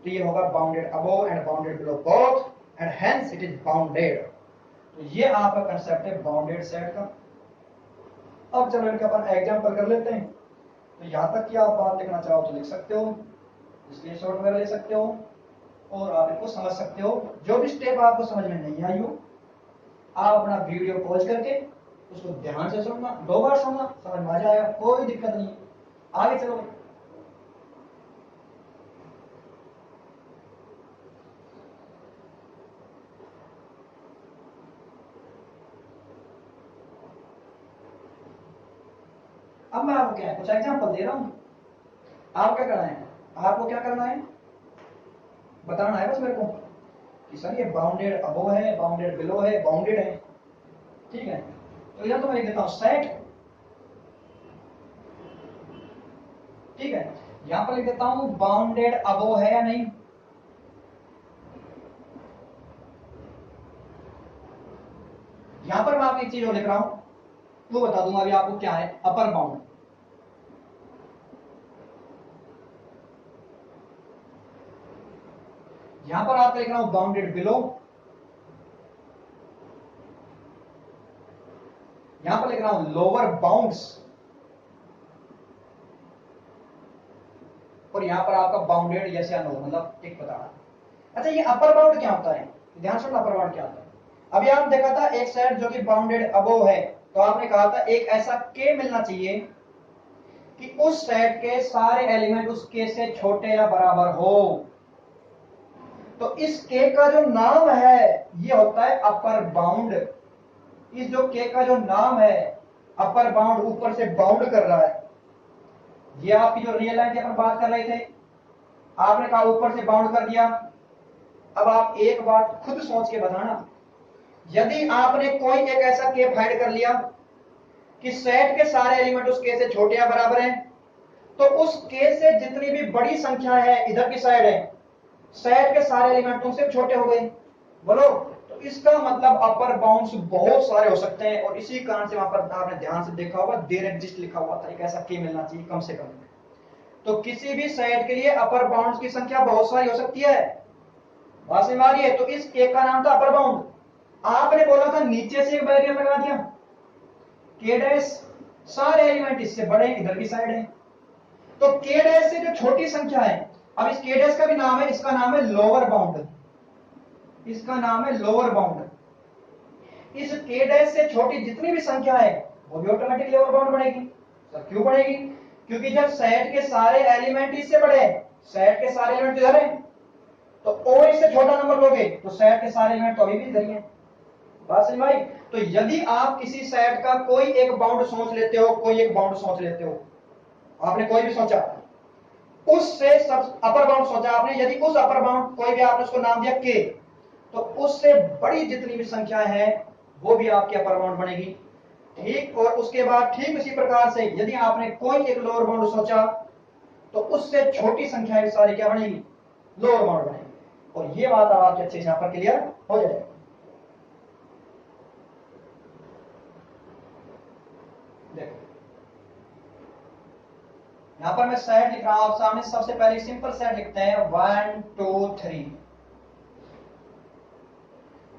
Speaker 1: तो ये होगा bounded above and bounded below both and hence it is bounded. तो ये आपका कंसेप्ट है बाउंडेड सेट का। अब चलो इनका अपन एग्जांपल कर लेते हैं। तो यहां तक कि आप बात लिखना चाहो तो लिख सकते हो, इसलिए शॉर्ट वगैरह ले सकते हो और आप इनको समझ सकते हो। जो भी स्टेप आपको समझ में नहीं आई हो, आप अपना वीडियो पॉज करके उसको ध्यान से सुनना, 2 बार सुनना, समझ में आ जाएगा, कोई दिक्कत नहीं। आगे चलो। अब मैं आपको क्या है कुछ एग्जांपल दे रहा हूं, आप क्या करना है? आपको क्या करना है बताना है बस मेरे को कि सर ये बाउंडेड अबव है, बाउंडेड बिलो है, बाउंडेड है, ठीक है। तो यहां तो मैं लिख देता हूं सेट, ठीक है। यहां पर लिख देता हूं बाउंडेड अबव है या नहीं, यहां पर मैं आपको एक चीज और लिख रहा हूं, वो बता दूंगा अभी आपको क्या है अपर बाउंड। यहां पर आप लिख रहा हूं बाउंडेड बिलो, यहां पर लिख रहा हूं लोअर बाउंड्स, और यहां पर आपका बाउंडेड यस या नो, मतलब एक बताना। अच्छा ये अपर बाउंड क्या होता है? ध्यान सुनना, अपर बाउंड क्या होता है। अभी आप देखा था एक सेट जो कि बाउंडेड अबव है, तो आपने कहा था एक ऐसा के मिलना चाहिए कि उस सेट के सारे एलिमेंट उस के से छोटे या बराबर हो। तो इस के का जो नाम है ये होता है अपर बाउंड। इस जो के का जो नाम है अपर बाउंड, ऊपर से बाउंड कर रहा है। ये आपकी जो रियल लाइन की अपन बात कर रहे थे, आपने कहा ऊपर से बाउंड कर दिया। अब आप एक बात खुद सोच के बताना, यदि आपने कोई एक ऐसा के फाइंड कर लिया कि सेट के सारे एलिमेंट उस के से छोटे या बराबर हैं, तो उस के से जितनी भी बड़ी संख्या है इधर की साइड है, सेट के सारे एलिमेंट उनसे छोटे हो गए, बोलो। तो इसका मतलब अपर बाउंड्स बहुत सारे हो सकते हैं, और इसी कारण से वहां पर आपने ध्यान से देखा होगा देयर एग्जिस्ट लिखा हुआ था, एक ऐसा के मिलना चाहिए कम से कम। तो किसी भी सेट के लिए अपर बाउंड्स की संख्या बहुत सारी हो सकती है, बात समझ में आ रही है? तो इस के का नाम था अपर बाउंड। आपने बोला था नीचे से एक बैरियर लगा दिया, के डैश सारे एलिमेंट इससे बड़े इधर की साइड है, तो के डैश से जो छोटी संख्या है, अब इस के डैश का भी नाम है, इसका नाम है लोअर बाउंड, इसका नाम है लोअर बाउंड। इस के डैश से छोटी जितनी भी संख्या है वो भी ऑटोमेटिक लोअर बाउंड बनेगी। सर क्यों बनेगी? क्योंकि जब सेट के सारे एलिमेंट इससे बड़े हैं, सेट के सारे एलिमेंट इधर हैं, तो और इससे छोटा नंबर लोअर सोचोगे तो सेट के सारे एलिमेंट तो अभी भी इधर ही हैं। बात समझ भाई? तो यदि आप किसी सेट का कोई एक बाउंड सोच लेते हो, कोई एक बाउंड सोच लेते हो, आपने कोई भी सोचा, उससे सब अपर बाउंड सोचा आपने, यदि उस अपर बाउंड कोई भी आपने उसको नाम दिया के, तो उससे बड़ी जितनी भी संख्या है वो भी आपकी अपर बाउंड बनेगी। ठीक, और उसके बाद ठीक उसी प्रकार से यदि आपने कोई एक लोअर बाउंड सोचा तो उससे छोटी संख्या भी सारी क्या बनेगी, लोअर बाउंड बनेगी। और ये बात अब आपके अच्छे से यहां पर क्लियर हो जाएगी। देखो यहां पर मैं सेट लिख रहा हूं आप सामने। सबसे पहले सिंपल सेट लिखते हैं 1 2 3।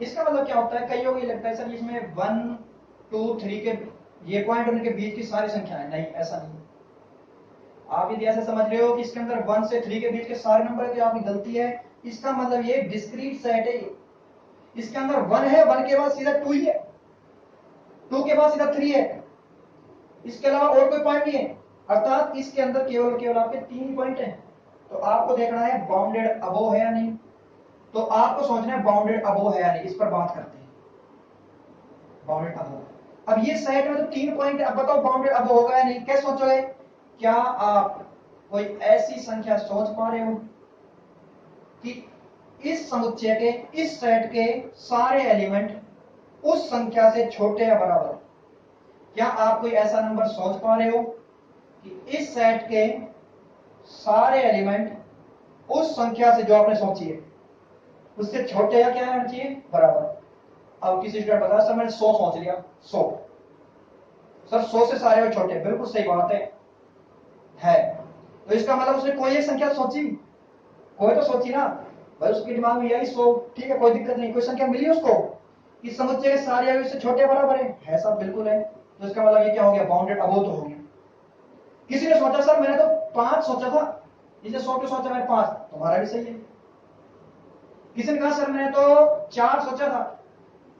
Speaker 1: इसका मतलब क्या होता है, कईयों को ये लगता है सर इसमें 1 2 3 के ये पॉइंट उनके बीच की सारी संख्या है। नहीं, ऐसा नहीं। आप यदि ऐसे समझ रहे हो कि इसके अंदर 1 से 3 के बीच के सारे नंबर है तो आपकी गलती है। इसका मतलब ये डिस्क्रीट सेट है। इसके अंदर 1 है, 1 के बाद सीधा 2 ही है, 2 के बाद सीधा 3 है, इसके अलावा और कोई पॉइंट नहीं है। अर्थात इसके अंदर केवल केवल आपके 3 पॉइंट है। तो आपको देखना है बाउंडेड अबो है या नहीं। तो आपको सोचना है बाउंडेड अबो है या नहीं। इस पर बात करते हैं, बाउंडेड अबो। अब ये सेट में तो 3 पॉइंट है, अब बताओ बाउंडेड अबो होगा या नहीं। कैसे सोचोगे? क्या आप कोई ऐसी संख्या सोच पा रहे हो कि इस समुच्चय के, इस सेट के सारे एलिमेंट उस संख्या से छोटे या बराबर? क्या आप कोई ऐसा नंबर सोच पा रहे हो कि इस सेट के सारे एलिमेंट उस संख्या से जो आपने सोची है उससे छोटे या क्या होना चाहिए, बराबर? अब किसी स्टूडेंट बता सर मैंने 100 सोच लिया, 100 सर 100 से सारे छोटे, बिल्कुल सही बात है। तो इसका मतलब उसने कोई एक संख्या सोची, कोई तो सोची ना भाई, उसके दिमाग में यही 100, ठीक है कोई दिक्कत नहीं, कोई संख्या मिली उसको कि समुच्चय के सारे अवयव से छोटे बराबर है सब, बिल्कुल है। तो इसका मतलब ये क्या हो गया, बाउंडेड अबो तो हो गया। किसी ने सोचा सर मैंने तो 5 सोचा था, इसे 100 क्यों सोचा मैंने 5, तुम्हारा भी सही है। किसी ने कहा सर मैंने तो 4 सोचा था,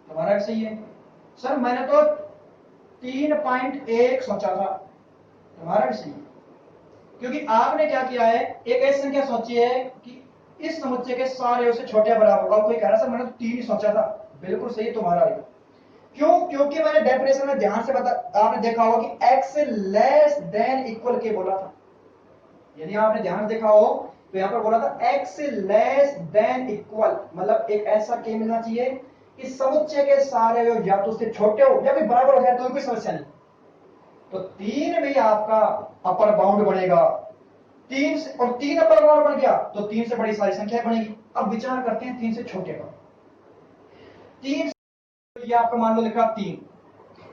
Speaker 1: तुम्हारा भी सही है। सर मैंने तो 3.1 सोचा था, तुम्हारा भी सही है। क्योंकि आपने क्या किया है, एक ऐसी संख्या सोची है कि इस समुच्चय के सारे उससे छोटे बराबर होगा। कोई कह रहा सर मैंने तो 3 ही सोचा था, बिल्कुल सही है तुम्हारा भी। क्यों? क्योंकि मैंने डेफिनेशन में ध्यान से आपने देखा होगा कि x लेस देन इक्वल के बोला था। यदि आपने ध्यान देखा हो तो यहां पर बोला था x लेस देन इक्वल, मतलब एक ऐसा के मिलना चाहिए कि समुच्चय के सारे या तो उससे छोटे हो या फिर बराबर हो जाए तो कोई समस्या नहीं। तो 3 भी आपका अपर बाउंड बनेगा, 3 से, और 3 अपर बाउंड बन गया तो 3 से बड़ी सारी संख्या बनेगी। अब विचार करते हैं 3 से छोटे का। 3 ये आपका मान लो लिखा 3,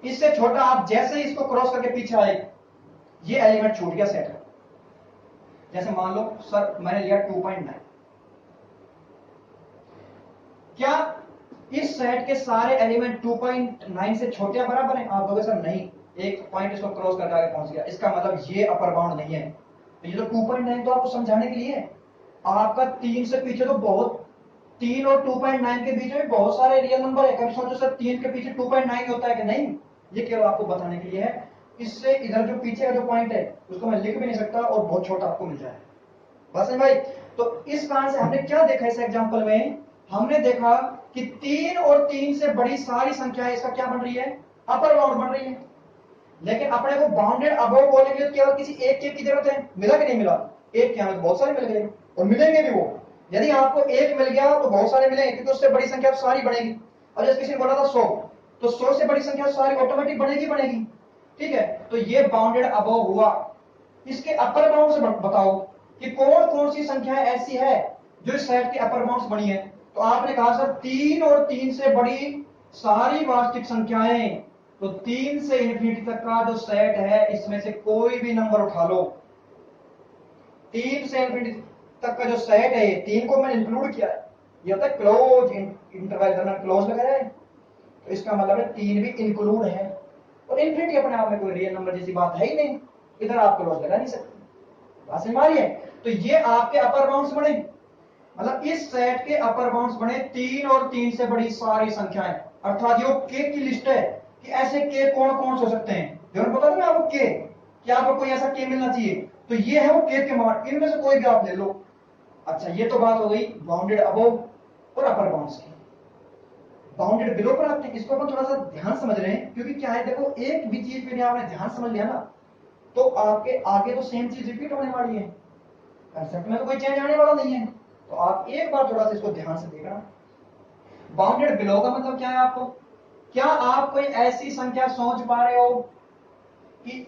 Speaker 1: इससे छोटा आप जैसे ही इसको क्रॉस करके पीछे आए ये एलिमेंट छूट गया सेट का। जैसे मान लो सर मैंने लिया 2.9, क्या इस सेट के सारे एलिमेंट 2.9 से छोटे या बराबर हैं? आप कहोगे सर नहीं, एक पॉइंट इसको क्रॉस करके आगे पहुंच गया, इसका मतलब ये अपर बाउंड नहीं है। तो ये तो 2.9 तो आपको समझाने के लिए है। आपका 3 से पीछे तो बहुत, 3 और 2.9 के बीच में बहुत सारे रियल नंबर है। कभी सोचो सर 3 के पीछे 2.9 होता है कि नहीं, ये केवल आपको बताने के लिए है। इससे इधर जो पीछे का जो पॉइंट है उसको मैं लिख भी नहीं सकता और बहुत छोटा आपको मिल जाए। बस है भाई। तो इस कारण से हमने क्या देखा इस एग्जांपल में, हमने देखा कि 3 और 3 से बड़ी सारी संख्या इसका क्या बन रही है, अपर बाउंड बन रही है। लेकिन अपने को बाउंडेड अबव बोलने के लिए केवल किसी एक के की जरूरत है। मिला कि नहीं मिला? एक क्या, तो बहुत सारे मिल गए और मिलेंगे भी वो। यदि आपको एक मिल गया तो बहुत सारे मिलेंगे, क्योंकि उससे बड़ी संख्या सारी बढ़ेगी। और जैसे किसी ने बोला था 100, तो 100 से बड़ी संख्या सारी ऑटोमेटिक बढ़ेगी बढ़ेगी। ठीक है, तो ये बाउंडेड अबव हुआ। इसके अपर बाउंड से बताओ कि कौन कौन सी संख्या ऐसी है जो इस सेट के अपर बाउंड्स बनी है। तो आपने कहा सर 3 और 3 से बड़ी सारी वास्तविक संख्याएं। तो 3 से इन्फिनिटी तक का जो सेट है इसमें से कोई भी नंबर उठा लो, 3 से इन्फिनिटी तक का जो सेट है, 3 को मैंने इंक्लूड किया है, ये होता है क्लोज इंटरवल, क्लोज लगाया है, तो इसका मतलब है 3 भी इंक्लूड है। और इन्फिनिटी अपने आप में कोई रियल नंबर जैसी बात है ही नहीं, इधर आप क्लोज लगा नहीं सकते। बात समझ आ रही है? तो ये आपके अपर बाउंड्स बने, मतलब इस सेट के अपर बाउंड्स बने 3 और 3 से बड़ी सारी संख्याएं। अर्थात ये के की लिस्ट है कि ऐसे के कौन कौन हो सकते हैं। जो पता था ना आपको के, कि आपको कोई ऐसा के मिलना चाहिए, तो ये है वो के मान, इनमें से कोई भी आप ले लो। अच्छा, ये तो बात हो गई बाउंडेड अबव। और अपर बाउंड्स की। बाउंडेड बिलो पर आते हैं, इसको अपन थोड़ा सा ध्यान समझ रहे हैं, क्योंकि क्या है देखो, एक भी चीज पे आपने ध्यान समझ लिया ना तो आपके आगे तो सेम चीज रिपीट होने वाली है, कंसेप्ट में तो कोई चेंज आने वाला नहीं है। तो आप एक बार थोड़ा सा इसको ध्यान से देखना। बाउंडेड बिलो का मतलब क्या है आपको, क्या आप कोई ऐसी संख्या सोच पा रहे हो कि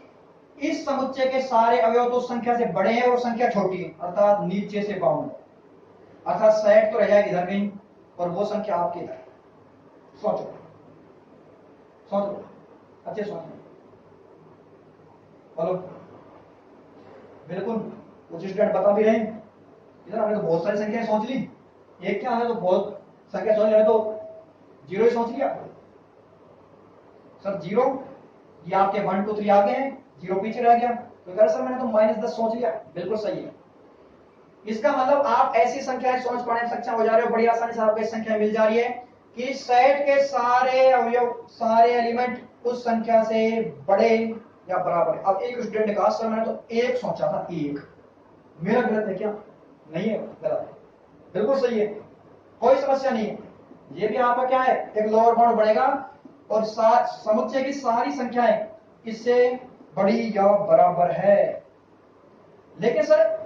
Speaker 1: इस समुच्चय के सारे अवयव तो संख्या से बड़े हैं और संख्या छोटी है, अर्थात नीचे से बाउंड, अर्थात सेट तो रह जाएगी इधर कहीं और वो संख्या आपके इधर। सोचो सोचो, अच्छे सोचो, बोलो। बिल्कुल, कुछ स्टूडेंट बता भी रहे हैं इधर हमने तो बहुत सारी संख्याएं सोच ली, एक क्या है तो बहुत संख्या सोच रहे तो जीरो ही सोच लिया। सर जीरो, ये आपके 1 2 3 आगे हैं, जीरो पीछे रह गया, तो कह रहे सर मैंने तो -10 सोच लिया। बिल्कुल सही है, इसका मतलब आप ऐसी संख्याएं सोच पाने में सक्षम हो जा रहे हो, बड़ी आसानी से आपको एक संख्या मिल जा रही है कि सेट के सारे अवयव, सारे एलिमेंट उस संख्या से बड़े या बराबर है। अब एक स्टूडेंट ने कहा सर मैंने तो एक सोचा था, एक, मेरा गलत है क्या? नहीं है, गलत है, बिल्कुल सही है, कोई समस्या नहीं है। ये भी आपका क्या है, एक लोअर बाउंड बनेगा और समुच्चय की सारी संख्याएं इससे बड़ी या बराबर है। लेकिन सर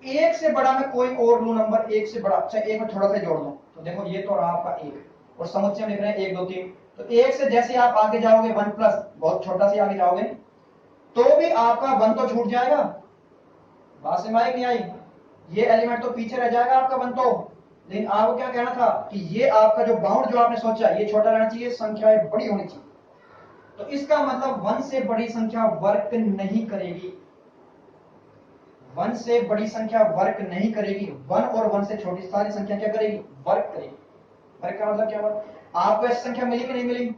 Speaker 1: एक से बड़ा मैं कोई और लू नंबर, एक से बड़ा, अच्छा एक में थोड़ा सा जोड़ दो, तो देखो ये तो आपका एक और समुच्चय लिख रहे हैं 1 2 3, तो एक से जैसे आप आगे जाओगे 1 प्लस बहुत छोटा से आगे जाओगे तो भी आपका 1 तो छूट जाएगा, बात समझ आई नहीं आई? ये एलिमेंट तो पीछे रह जाएगा आपका 1 तो। लेकिन आपको क्या कहना था कि ये आपका जो बाउंड जो आपने सोचा ये छोटा रहना चाहिए, संख्याएं बड़ी होनी चाहिए। तो इसका मतलब 1 से बड़ी संख्या वर्क नहीं करेगी, 1 से बड़ी संख्या वर्क नहीं करेगी, 1 और 1 से छोटी सारी संख्या क्या करेगी, वर्क करेगी। वर्क का मतलब क्या हुआ, आपको ऐसी संख्या मिली कि नहीं मिली?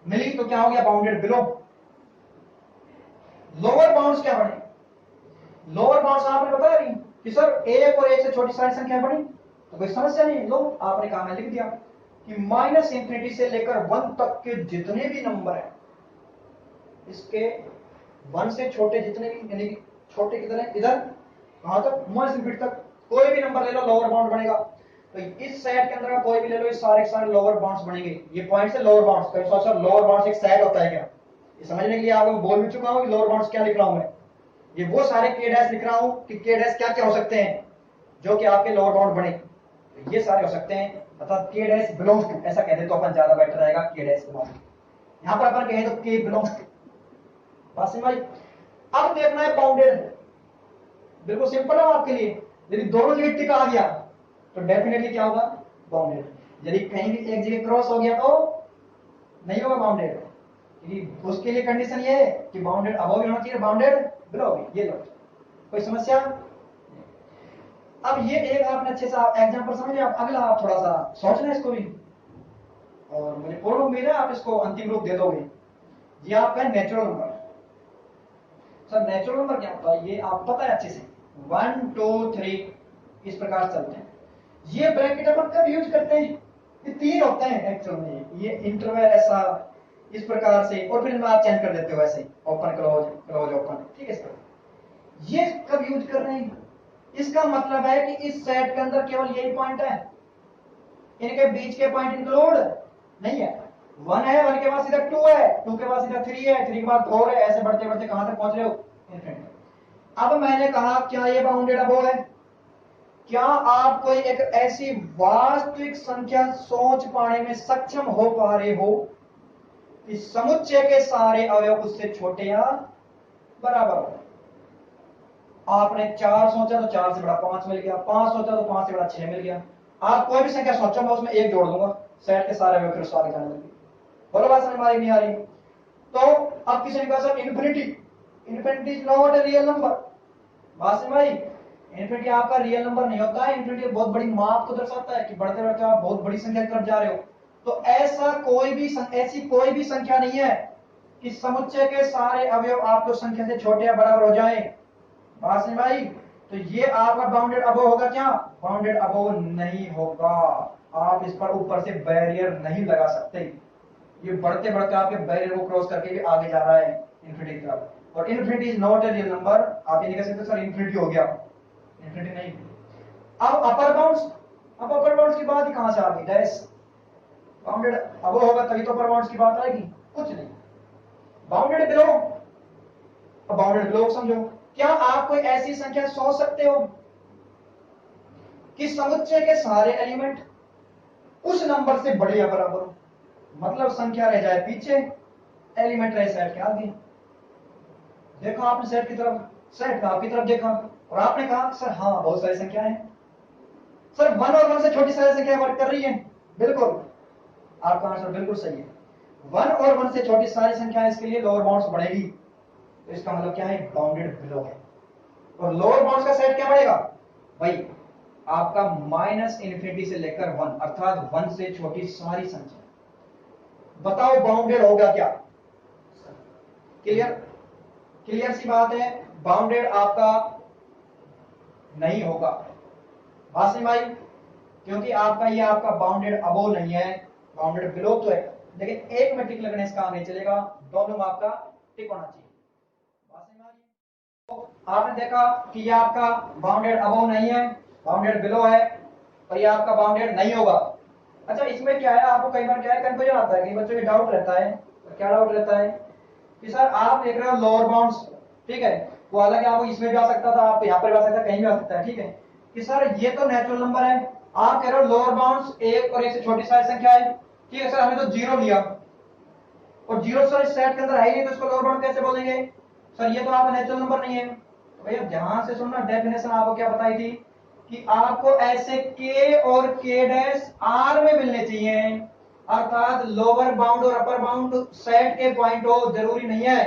Speaker 1: मिली तो क्या हो गया, बाउंडेड बिलो। लोअर बाउंड्स क्या बने, लोअर बाउंड्स आपने बताया नहीं कि सर एक और एक से छोटी सारी संख्या बनी, तो कोई समस्या नहीं। लो आपने कहा, मैं लिख दिया कि -∞ से लेकर 1 तक के जितने भी नंबर है, इसके 1 से छोटे जितने भी, यानी कि छोटे कितने इधर कहां तक, -∞ तक, कोई भी नंबर ले लो लोअर बाउंड बनेगा। तो इस सेट के अंदर कोई भी ले लो, इस सारे सारे लोअर बाउंड्स बनेंगे। ये पॉइंट से लोअर बाउंड्स, कहीं सोचा लोअर बाउंड्स एक सेट होता है क्या? ये समझने के लिए आपको बोल भी चुका हूं कि लोअर बाउंड्स क्या लिख रहा हूं मैं, ये वो सारे के डैश लिख रहा हूं कि के डैश क्या क्या हो सकते हैं जो कि आपके लोअर बाउंड बने, तो ये सारे हो सकते हैं, अर्थात के डैश बिलोंग्स टू, ऐसा कहते तो अपन ज्यादा बेटर रहेगा, के डैश बिलोंग्स टू। यहां पर अपन कहें तो के बिलोंग्स टू, बात समझ। अब देखना है बाउंडेड, बिल्कुल सिंपल है आपके लिए। यदि दोनों जगह टिक आ गया तो डेफिनेटली क्या होगा, बाउंडेड। यदि कहीं भी एक जगह क्रॉस हो गया तो नहीं होगा बाउंडेड, क्योंकि उसके लिए कंडीशन ये है कि बाउंडेड अबव भी होना चाहिए, बाउंडेड बिलो भी। ये लो, कोई समस्या? अब ये एक आपने अच्छे से एग्जांपल समझ लिया, अगला आप थोड़ा सा सोचना इसको भी, और मुझे पूर्ण उम्मीद है आप इसको अंतिम रूप दे दोगे। ये आपका natural number. Sir natural number क्या होता है, ये आप पता है अच्छे से, 1 2 3 इस प्रकार चलते हैं। ये ब्रैकेट अपन कब यूज करते हैं, ये 3 होते हैं एक्चुअल में, ये इंटरवल ऐसा इस प्रकार से, और फिर आप चेंज कर देते हो ऐसे, ओपन क्लोज क्लोज ओपन, ठीक है। सर ये कब यूज कर रहे हैं, इसका मतलब है कि इस सेट के अंदर केवल यही पॉइंट है, इनके बीच के पॉइंट इंक्लूड नहीं है। 1 है, 1 के बाद सीधा 2 है, 2 के बाद सीधा 3 है, 3 के बाद 4 है, ऐसे बढ़ते बढ़ते कहां तक पहुंच रहे हो, इन्फिनिटी। अब मैंने कहा क्या ये बाउंडेड अबव है? क्या आप कोई एक ऐसी वास्तविक संख्या सोच पाने में सक्षम हो पा रहे हो कि समुच्चय के सारे अवयव उससे छोटे या बराबर हो? आपने 4 सोचा तो 4 से बड़ा 5 मिल गया, 5 सोचा तो 5 से बड़ा 6 मिल गया। आप कोई भी संख्या सोचो, मैं उसमें 1 जोड़ दूंगा, सेट के सारे अवयव फिर उसको आगे जाने लगे। बोलो बात समझ में आ रही नहीं आ रही? तो अब किसी ने कहा sir infinity, infinity is not a real number, बात समझ आई? इन्फिनिटी आपका रियल नंबर नहीं होता है, इन्फिनिटी बहुत बड़ी माप को दर्शाता है कि बढ़ते बढ़ते आप बहुत बड़ी संख्या की तरफ जा रहे हो। तो ऐसा कोई भी ऐसी कोई भी संख्या नहीं है कि समुच्चय के सारे अवयव आपको संख्या से छोटे या बराबर हो जाए, बात समझ आई? तो ये आपका बाउंडेड अबव होगा क्या, बाउंडेड अबव नहीं होगा। आप इस पर ऊपर से बैरियर नहीं लगा सकते, ये बढ़ते बढ़ते आपके बैरियर को क्रॉस करके भी आगे जा रहा है इन्फिनिटी की तरफ, और infinity is not a real number. आप ये नहीं कह सकते सर इन्फिनिटी हो गया, इन्फिनिटी नहीं। अब अपर बाउंड्स, अब अपर बाउंड्स की बात ही कहां से आ गई डैश, बाउंडेड अब होगा तभी तो अपर बाउंड्स की बात आएगी, कुछ नहीं। बाउंडेड बिलो, अब बाउंडेड बिलो समझो, क्या आप कोई ऐसी संख्या सोच सकते हो कि समुच्चय के सारे एलिमेंट उस नंबर से बड़े या बराबर हो, मतलब संख्या रह जाए पीछे, एलिमेंट रहे सेट के आगे। देखो आपने सेट की तरफ, सेट का आपकी तरफ देखा और आपने कहा सर हाँ बहुत सारी संख्याएं हैं, सर 1 और 1 से छोटी सारी संख्या वर्क कर रही है, बिल्कुल आपका आंसर बिल्कुल सही है। 1 और 1 से छोटी सारी संख्याएं, इसके लिए लोअर बाउंड्स बढ़ेगी, तो इसका मतलब क्या है, बाउंडेड बिलो है। और लोअर बाउंड्स का सेट क्या बढ़ेगा भाई, आपका -∞ से लेकर 1, अर्थात 1 से छोटी सारी संख्या। बताओ बाउंडेड होगा क्या, क्लियर, क्लियर सी बात है, बाउंडेड आपका नहीं होगा वासिम भाई, क्योंकि आपका ये आपका बाउंडेड अबोव नहीं है, बाउंडेड बिलो तो है, लेकिन एक में टिक लगने से काम नहीं चलेगा, दोनों में आपका टिक होना चाहिए। वासिम भाई तो आपने देखा कि ये आपका बाउंडेड अबोव नहीं है, बाउंडेड बिलो है, और ये आपका बाउंडेड नहीं होगा। अच्छा इसमें क्या है, आपको कई बार क्या है कंफ्यूजन आता है, कई बच्चों के डाउट रहता है, तो क्या डाउट रहता है कि सर आप देख रहे हो लोअर बाउंड्स, ठीक है, वो हालांकि आपको इसमें भी आ सकता था, आपको यहाँ पर भी आ सकता है, कहीं भी आ सकता है, ठीक है, कि सर ये तो नेचुरल नंबर है, आप कह रहे हो लोअर बाउंड्स 1 और 1 से छोटी सारी संख्या है, ठीक है सर हमने तो 0 लिया और 0 सर इस सेट के अंदर है ही नहीं, तो इसको लोअर बाउंड कैसे बोलेंगे, सर ये तो आपका नेचुरल नंबर नहीं है। तो भैया ध्यान से सुनना, डेफिनेशन आपको क्या बताई थी कि आपको ऐसे के और के डैश आर में मिलने चाहिए, अर्थात लोअर बाउंड और अपर बाउंड सेट के पॉइंट हो, जरूरी नहीं है,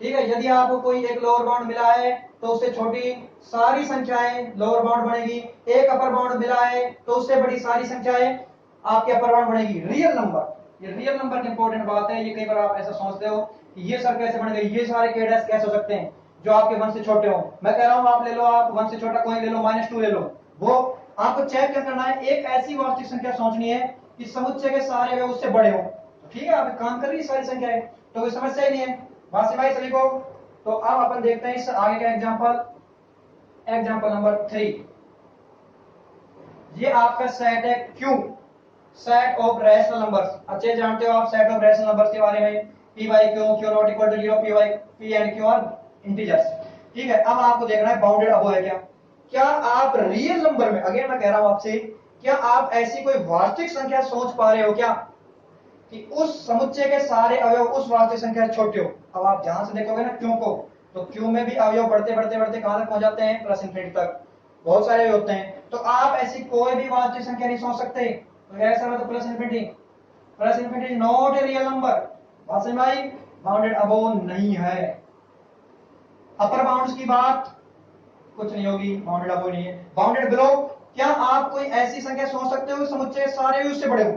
Speaker 1: ठीक है। यदि आपको कोई एक लोअर बाउंड मिला है तो उससे छोटी सारी संख्याएं लोअर बाउंड बनेगी, एक अपर बाउंड मिला है तो उससे बड़ी सारी संख्याएं आपके अपर बाउंड बनेगी। रियल नंबर, ये रियल नंबर की इंपॉर्टेंट बात है, ये कई बार आप ऐसा सोचते हो कि ये सर कैसे बन गए, ये सारे के डैश कैसे हो सकते हैं जो आपके 1 से छोटे हो। मैं कह रहा हूं आप ले लो, आप 1 से छोटा कोई ले लो, -2 ले लो, वो आपको चेक क्या करना है, एक ऐसी वास्तविक संख्या सोचनी है कि समुच्चय के सारे वे उससे बड़े हो, तो ठीक है आप काम कर रही है सारी संख्याएं, तो कोई समस्या ही नहीं है वासी भाई सभी को। तो अब अपन देखते हैं इस आगे का एग्जांपल, एग्जांपल नंबर 3। ये आपका सेट है Q, set of rational numbers, अच्छे जानते हो आप सेट ऑफ रैशनल नंबर्स के बारे में, p by q, q not equal to 0, p by p and q are integers, ठीक है। अब आपको देखना है बाउंडेड अबोव है क्या, क्या आप रियल नंबर में, अगेन मैं कह रहा हूं आपसे, क्या आप ऐसी कोई वास्तविक संख्या सोच पा रहे हो क्या कि उस समुच्चय के सारे अवयव उस वास्तविक संख्या से छोटे हो। अब आप ध्यान से देखोगे ना क्यू को, तो क्यू में भी अवयव बढ़ते बढ़ते बढ़ते कहां तक पहुंच जाते हैं, +∞ तक, बहुत सारे होते हैं, तो आप ऐसी कोई भी वास्तविक संख्या नहीं सोच सकते, तो ऐसा में तो +∞ is not a real number, Wasim भाई बाउंडेड अबोव नहीं है। अपर बाउंड्स की बात कुछ नहीं होगी, बाउंडेड अबोव नहीं है। बाउंडेड बिलो, क्या आप कोई ऐसी संख्या सोच सकते हो समुच्चय सारे उससे बड़े हो,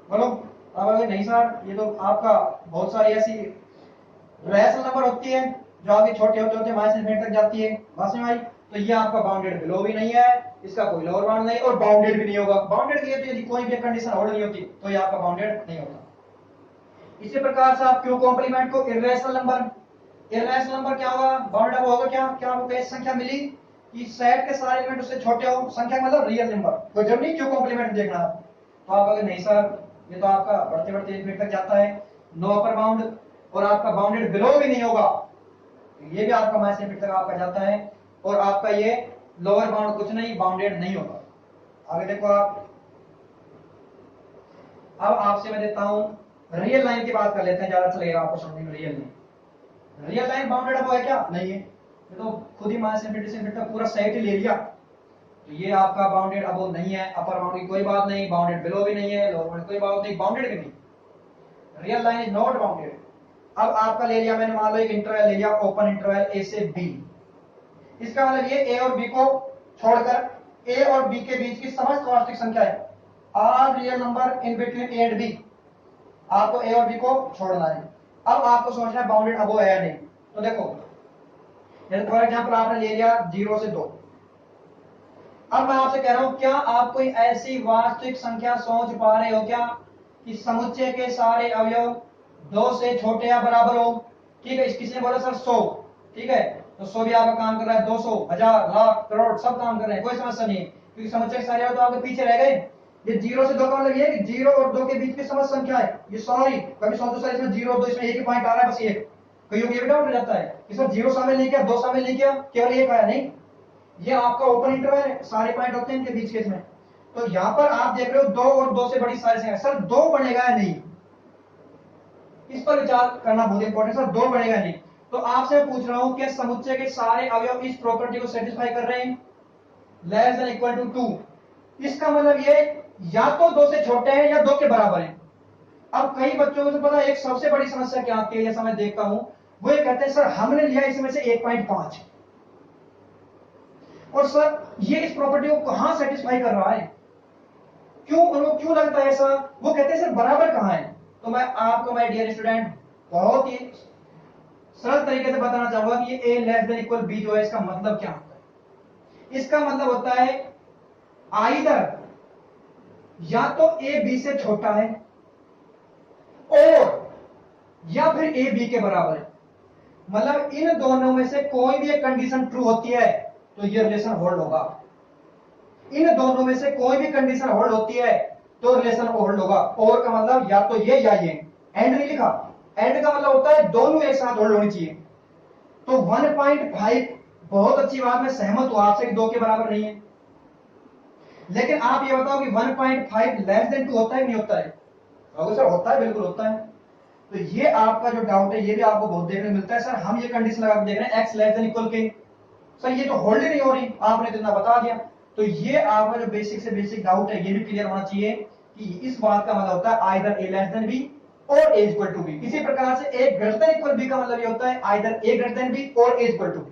Speaker 1: बोलो। अब अगर नहीं सर ये तो आपका बहुत सारी ऐसी रैशनल नंबर होती है जो आपकी छोटे होते होते -∞ तक जाती है वासिम भाई, तो ये आपका बाउंडेड बिलो भी नहीं है, इसका कोई लोअर बाउंड नहीं और बाउंडेड भी नहीं होगा। बाउंडेड के लिए तो यदि कोई भी कंडीशन होल्ड नहीं होती तो ये आपका बाउंडेड नहीं होता। इसी प्रकार से आप क्यू कॉम्प्लीमेंट को इर्रेशनल नंबर, इर्रेशनल नंबर क्या होगा, बाउंडेड होगा क्या, क्या आपको कैसी संख्या मिली कि सेट के सारे एलिमेंट उससे छोटे हो, संख्या मतलब रियल नंबर, कोई जरूरी नहीं क्यू कॉम्प्लीमेंट देखना आप, तो आप अगर नहीं सर ये तो आपका बढ़ते बढ़ते इनफिनिट तक जाता है, नो अपर बाउंड, और आपका बाउंडेड बिलो भी नहीं होगा, ये भी आपका -∞ तक आपका जाता है, और आपका ये लोअर बाउंड कुछ नहीं, बाउंडेड नहीं होगा। आगे देखो आप, अब आपसे मैं देता हूं रियल लाइन की बात कर लेते हैं, ज्यादा अच्छा लगेगा आपको समझने में। Real line, real line bounded अब है क्या, नहीं है, ये तो खुद ही -∞ से तक पूरा सेट ही ले लिया, तो ये आपका बाउंडेड अबोव नहीं है। अपर बाउंड की कोई बात नहीं, बाउंडेड बिलो भी नहीं है, लोअर बाउंड कोई बात नहीं, बाउंडेड भी नहीं, real line is not bounded. अब आपका ले लिया मैंने, मान लो एक इंटरवल ले लिया, ओपन इंटरवल ए से बी, इसका मतलब ये ए और बी को छोड़कर ए और बी के बीच की समस्त वास्तविक संख्या है, R real number in between a and b, आपको ए और बी को छोड़ना है। अब आपको सोचना है बाउंडेड अबोव है या नहीं, तो देखो जैसे फॉर एग्जांपल आपने ले लिया 0 से 2, अब मैं आपसे कह रहा हूं क्या आप कोई ऐसी वास्तविक संख्या सोच पा रहे हो क्या कि समुच्चय के सारे अवयव 2 से छोटे या बराबर हो, ठीक है। किसी ने बोला सर 100, ठीक है, तो 100 भी आपका काम कर रहा है, 200, 1000, लाख, करोड़ सब काम कर रहे हैं, कोई समस्या नहीं है। क्योंकि समुच्चय के सारे तो आपके पीछे रह गए। ये 0 से 2 का मतलब ये है कि 0 और 2 के बीच की समस्त संख्या है ये सारी। कभी सोचो सर इसमें 0 और 2 इसमें एक ही पॉइंट आ रहा है बस एक, कईयों को ये भी डाउट हो जाता है कि सर 0 शामिल नहीं किया, 2 शामिल नहीं किया, केवल एक आया। नहीं, ये आपका ओपन इंटरवल है, सारे पॉइंट होते हैं इनके बीच के इसमें। तो यहां पर आप देख रहे हो 2 और 2 से बड़ी सारी संख्या, सर 2 बनेगा या नहीं, इस पर विचार करना बहुत इंपॉर्टेंट। सर 2 बनेगा नहीं, तो आपसे पूछ रहा हूं क्या समुच्चय के सारे अवयव इस प्रॉपर्टी को सेटिस्फाई कर रहे हैं, लेस देन इक्वल टू 2। इसका मतलब ये या तो 2 से छोटे हैं या 2 के बराबर हैं। अब कई बच्चों को तो पता है एक सबसे बड़ी समस्या क्या आती है, जैसा मैं देखता हूं, वो ये कहते हैं सर हमने लिया इसमें से 1.5, और सर ये इस प्रॉपर्टी को कहां सेटिस्फाई कर रहा है, क्यों उनको क्यों लगता है ऐसा, वो कहते हैं सर बराबर कहां है। तो मैं आपको माय डियर स्टूडेंट बहुत ही सरल तरीके से बताना चाहूंगा कि ये a less than equal b जो है इसका मतलब क्या होता है। इसका मतलब होता है आइदर या तो a b से छोटा है और या फिर a b के बराबर है। मतलब इन दोनों में से कोई भी एक कंडीशन ट्रू होती है तो ये रिलेशन होल्ड होगा, इन दोनों में से कोई भी कंडीशन होल्ड होती है तो रिलेशन होल्ड होगा। और का मतलब या तो ये या ये, एंड नहीं लिखा, एंड का मतलब होता है दोनों एक साथ होल्ड होनी चाहिए। तो 1.5 बहुत अच्छी बात, मैं सहमत हूं आपसे कि 2 के बराबर नहीं है, लेकिन आप ये बताओ कि 1.5 लेस देन 2 होता है नहीं होता है, अगर सर होता है, बिल्कुल होता है। तो ये आपका जो डाउट है ये भी आपको बहुत देखने को मिलता है, सर हम ये कंडीशन लगा देख रहे हैं x लेस देन इक्वल के, सर ये तो होल्ड ही नहीं हो रही, आपने तो इतना बता दिया। तो ये आपका जो बेसिक से बेसिक डाउट है ये भी क्लियर होना चाहिए कि इस बात का मतलब होता है either a less than b और a इक्वल टू b। इसी प्रकार से a greater than equal b का मतलब ये होता है either a greater than b और a equal to b।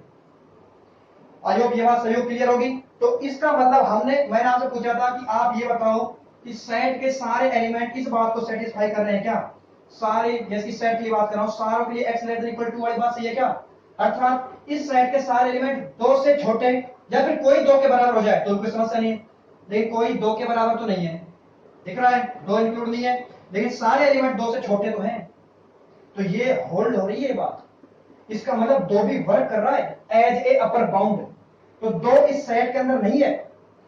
Speaker 1: I hope ये बात सही क्लियर होगी। तो इसका मतलब मैंने आपसे पूछा था कि आप ये बताओ कि सेट के सारे एलिमेंट इस बात को सेटिस्फाई कर रहे हैं क्या, सारे, जैसे सेट की बात कर रहा हूं, सारों के लिए x less than equal to वाली बात सही है क्या, अर्थात इस सेट के सारे एलिमेंट 2 से छोटे या फिर कोई 2 के बराबर हो जाए तो कोई समस्या नहीं है, लेकिन कोई 2 के बराबर तो नहीं है, दिख रहा है 2 इंक्लूड नहीं है, लेकिन सारे एलिमेंट 2 से छोटे तो हैं, तो ये होल्ड हो रही है बात। इसका मतलब 2 भी वर्क कर रहा है एज ए अपर बाउंड। तो 2 इस सेट के अंदर नहीं है,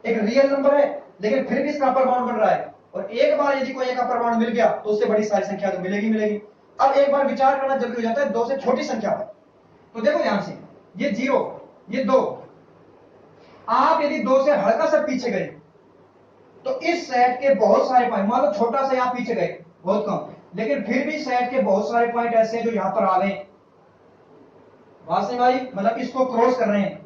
Speaker 1: एक रियल नंबर है, लेकिन फिर भी इसका अपर बाउंड बन रहा है। और एक बार यदि कोई एक अपर बाउंड मिल गया तो उससे बड़ी सारी संख्या तो मिलेगी मिलेगी। अब एक बार विचार करना जरूरी हो जाता है 2 से छोटी संख्या पर। तो देखो ध्यान से, ये 0, ये 2, आप यदि 2 से हल्का सा पीछे गए तो इस सेट के बहुत सारे पॉइंट, मान लो छोटा सा आप पीछे गए बहुत कम, लेकिन फिर भी सेट के बहुत सारे पॉइंट ऐसे हैं जो यहां पर आ गए, बात समझ आई, मतलब इसको क्रॉस कर रहे हैं,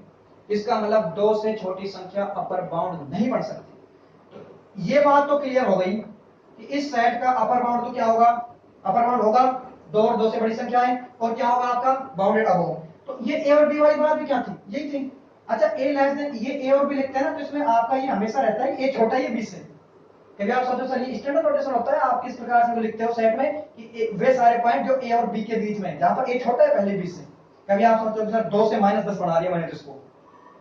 Speaker 1: इसका मतलब 2 से छोटी संख्या अपर बाउंड नहीं बन सकती। तो ये बात तो क्लियर हो गई कि इस सेट का अपर बाउंड तो क्या होगा, अपर बाउंड होगा 2 और 2 से बड़ी संख्या है, और क्या होगा आपका बाउंडेड अबव। तो ये ए और बी वाली बात भी क्या थी, यही थी। अच्छा ए लेस देन, ये ए और बी लिखते हैं ना, तो इसमें आपका ये हमेशा रहता है ए छोटा है बी से। कभी आप सोचो सर ये स्टैंडर्ड नोटेशन होता है, आप किस प्रकार से लिखते हो सेट में कि वे सारे पॉइंट जो ए और बी के बीच में, जहां पर ए छोटा है पहले बी से। कभी आप सोचो सर 2 से -10 बना दिया मैंने, इसको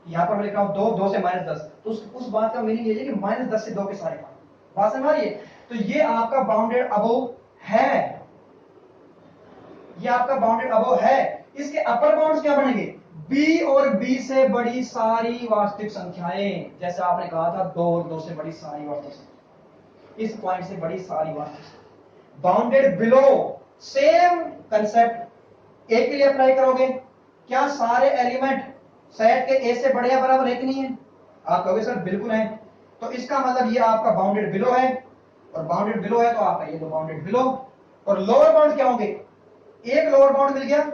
Speaker 1: यहां पर मैं लिख रहा हूं 2 से -10, तो उस बात का मीनिंग ये है कि -10 से 2 के सारे पॉइंट, बात समझ आ रही है। तो ये आपका बाउंडेड अबव है, ये आपका बाउंडेड अबव है। इसके अपर बाउंड्स क्या बनेंगे, b और b से बड़ी सारी वास्तविक संख्याएं, जैसे आपने कहा था 2 और 2 से बड़ी सारी वास्तविक संख्या, इस पॉइंट से बड़ी सारी वास्तविक। बाउंडेड बिलो, सेम कंसेप्ट ए के लिए अप्लाई करोगे, क्या सारे एलिमेंट सेट के ए से बड़े या बराबर है कि नहीं है, आप कहोगे सर बिल्कुल है। तो इसका मतलब ये आपका बाउंडेड बिलो है, और बाउंडेड बिलो है तो आपका ये तो बाउंडेड बिलो। और लोअर बाउंड क्या होंगे, एक लोअर बाउंड मिल गया,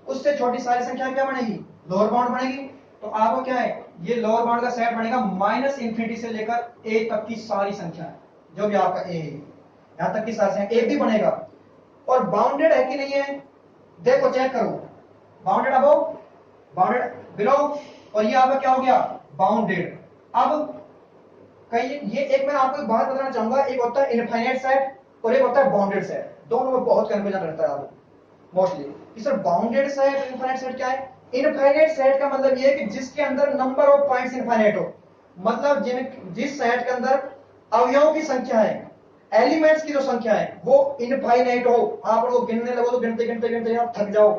Speaker 1: उससे छोटी सारी संख्या क्या बनेगी, लोअर बाउंड बनेगी। तो आपको क्या है, ये लोअर बाउंड का सेट बनेगा -इंफिनिटी से लेकर ए तक की सारी संख्या, जो भी आपका ए है यहां तक की सारी संख्या, ए भी बनेगा। और बाउंडेड है कि नहीं है, देखो चेक करो, बाउंडेड अबव, बाउंडेड बिलो, और ये आपका क्या हो गया, बाउंडेड। अब कई ये एक मैं आपको एक बात बताना चाहूंगा, एक होता है इनफाइनाइट सेट और एक होता है बाउंडेड सेट, दोनों में बहुत कंफ्यूजन रहता है आपको मोस्टली कि sir bounded set infinite set क्या है। इनफाइनाइट सेट का मतलब ये है कि जिसके अंदर नंबर ऑफ पॉइंट्स इनफाइनाइट हो, मतलब जिस सेट के अंदर अवयवों की संख्या है, एलिमेंट्स की जो संख्या है वो इनफाइनाइट हो, आप लोग गिनने लगो तो गिनते गिनते गिनते आप थक जाओ,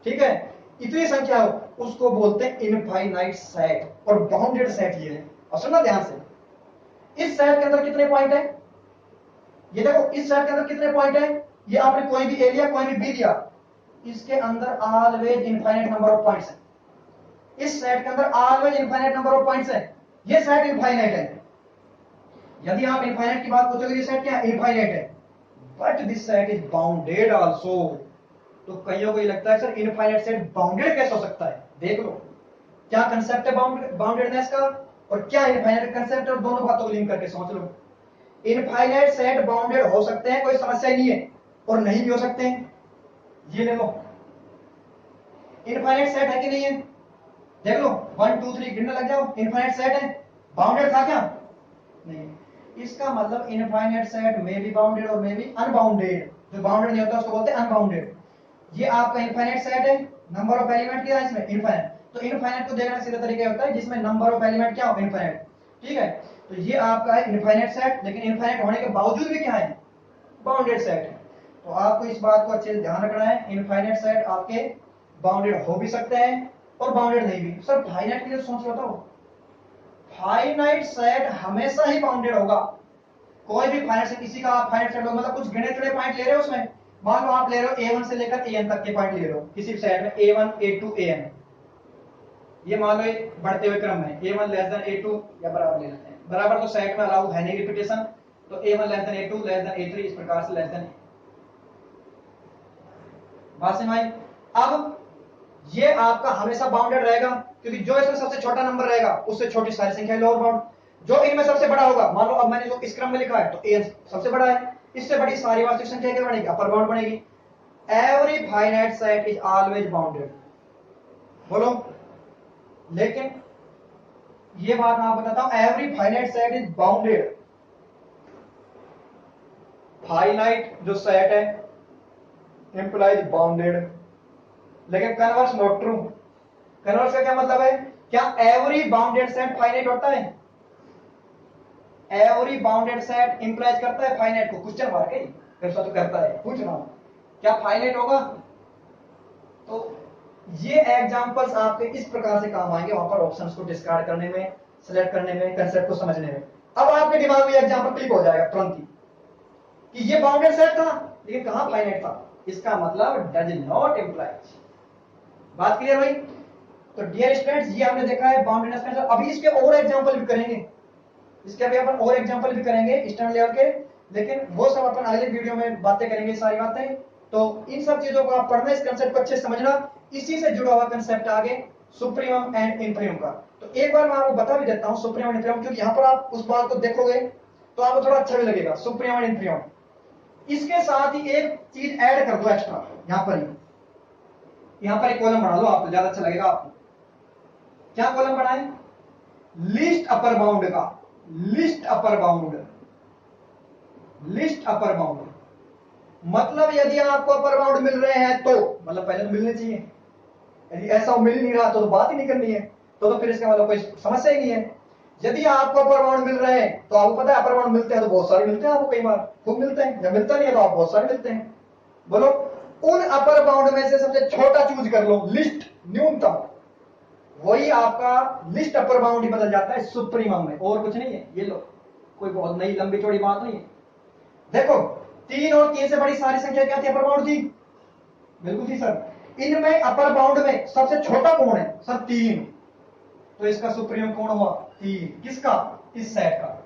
Speaker 1: ठीक है, इतनी संख्या हो, उसको बोलते हैं इनफाइनाइट सेट। और बाउंडेड सेट ये है, और सुनना ध्यान से, इस सेट के अंदर कितने पॉइंट है, ये देखो इस सेट के अंदर कितने पॉइंट है, ये आपने कोई भी ए लिया कोई भी बी लिया, इसके अंदर always infinite number of points है, इस सेट के अंदर always infinite number of points है, ये सेट इनफाइनाइट है। यदि आप इनफाइनाइट की बात पूछोगे, ये सेट क्या है, इनफाइनाइट है, but this set is bounded also. तो कईयों को ये लगता है सर इनफाइनाइट सेट बाउंडेड कैसे हो सकता है, देख लो क्या कंसेप्ट है बाउंडेडनेस का और क्या इनफाइनाइट कंसेप्ट है, दोनों बातों को लिंक करके समझ लो। इनफाइनाइट सेट बाउंडेड हो सकते हैं, कोई समस्या नहीं है, और नहीं भी हो सकते हैं, ये ले लो। इनफाइनाइट सेट है कि नहीं है, देख लो 1 2 3 गिनने लग जाओ, इनफाइनाइट सेट है, बाउंडेड था क्या, नहीं। इसका मतलब इनफाइनाइट सेट में भी बाउंडेड और में भी अनबाउंडेड, जो बाउंडेड नहीं होता उसको बोलते हैं अनबाउंडेड। ये आपका इनफाइनाइट सेट है, नंबर ऑफ एलिमेंट क्या है इसमें, इनफाइनाइट। तो इनफाइनाइट को देखना सीधा तरीका होता है जिसमें नंबर ऑफ एलिमेंट क्या हो, इनफाइनाइट, ठीक है। तो ये आपका है इनफाइनाइट सेट, लेकिन इनफाइनाइट होने के बावजूद भी क्या है, बाउंडेड सेट है। तो आपको इस बात को अच्छे से ध्यान रखना है, इनफाइनाइट सेट आपके बाउंडेड हो भी सकते हैं और बाउंडेड नहीं भी। सर फाइनाइट के लिए सोच बताओ, फाइनाइट सेट हमेशा ही बाउंडेड होगा, कोई भी फाइनाइट सेट, किसी का फाइनाइट सेट होगा, मतलब कुछ गिने चुने पॉइंट ले रहे हो उसमें, मान लो आप ले रहे हो a1 से लेकर an तक के पॉइंट ले रहे हो किसी सेट में, a1 a2 an, ये मान लो बढ़ते हुए क्रम में a1 लेस देन a2 या बराबर ले लेते हैं, बराबर तो सेट में अलाउ है नहीं रिपीटेशन, तो a1 less than a2 less than a3, इस प्रकार से लेस देन, बात समझ आई। अब ये आपका हमेशा बाउंडेड रहेगा, क्योंकि जो इसमें सबसे छोटा नंबर रहेगा उससे छोटी सारी संख्या लोअर बाउंड, जो इनमें सबसे बड़ा होगा, मान लो अब मैंने जो इस क्रम में लिखा है तो a सबसे बड़ा है, इससे बड़ी सारी वास्तविक संख्या क्या बनेगी, अपर बाउंड बनेगी। Every finite set is always bounded, बोलो। लेकिन ये बात मैं आपको बताता हूं, every finite set is bounded, finite जो सेट है इंप्लाइज बाउंडेड, लेकिन कन्वर्स नॉट ट्रू। कन्वर्स का क्या मतलब है, क्या एवरी बाउंडेड सेट फाइनाइट होता है, एवरी बाउंडेड सेट इंप्लाइज करता है फाइनाइट को, क्वेश्चन मार्क है, कैसा तो करता है, पूछ रहा हूं क्या फाइनाइट होगा। तो ये एग्जांपल्स आपके इस प्रकार से काम आएंगे वहां पर ऑप्शंस को डिस्कार्ड करने में, सिलेक्ट करने में, कंसेप्ट को समझने में। अब आपके दिमाग में एग्जांपल क्लिक हो जाएगा तुरंत ही कि ये बाउंडेड सेट था लेकिन कहां फाइनाइट था, इसका मतलब डज नॉट इंप्लाइज। बात क्लियर भाई। तो डियर स्टूडेंट्स, ये हमने देखा है बाउंडेडनेस का। अभी इसके और एग्जांपल भी करेंगे, इसके अभी अपन और एग्जांपल भी करेंगे स्टैंडर्ड लेवल के, लेकिन वो सब अपन अगले वीडियो में बातें करेंगे, सारी बातें। तो इन सब चीजों को आप पढ़ना, इस कंसेप्ट को अच्छे से समझना। इसी से जुड़ा हुआ कंसेप्ट आगे सुप्रीमम एंड इंफीरियम का। तो एक बार मैं आपको बता भी देता हूं सुप्रीमम एंड इंफीरियम, क्योंकि यहां पर आप उस बात को देखोगे तो आपको थोड़ा अच्छा भी लगेगा, सुप्रीमम एंड इंफीरियम। इसके साथ ही एक चीज ऐड कर दो एक्स्ट्रा, यहां पर एक कॉलम बना लो, आपको ज्यादा अच्छा लगेगा। आपको क्या कॉलम बनाए, लिस्ट अपर बाउंड का, list upper bound, list upper bound मतलब यदि आपको अपर बाउंड मिल रहे हैं तो, मतलब पहले तो मिलने चाहिए, यदि ऐसा मिल नहीं रहा तो बात ही नहीं करनी है, तो फिर इसका मतलब कोई समस्या ही नहीं है। यदि आपको अपर बाउंड मिल रहे हैं तो आपको पता है अपर बाउंड मिलते हैं तो बहुत सारे मिलते हैं, आपको कई बार खूब मिलते हैं, जब मिलता नहीं है तो आप बहुत सारे मिलते हैं। बोलो, उन अपर बाउंड में से सबसे छोटा चूज कर लो, लिस्ट न्यूनतम, वही आपका लिस्ट अपर बाउंड ही बदल जाता है सुप्रीमम में, और कुछ नहीं है। ये लो, कोई बहुत नई लंबी चौड़ी बात नहीं है। देखो 3 और 3 से बड़ी सारी संख्या क्या थी, अपर बाउंड थी, बिल्कुल थी सर। इनमें अपर बाउंड में सबसे छोटा कौन है सर, 3, तो इसका सुप्रीमम कौन हुआ, 3, किसका, इस सेट का।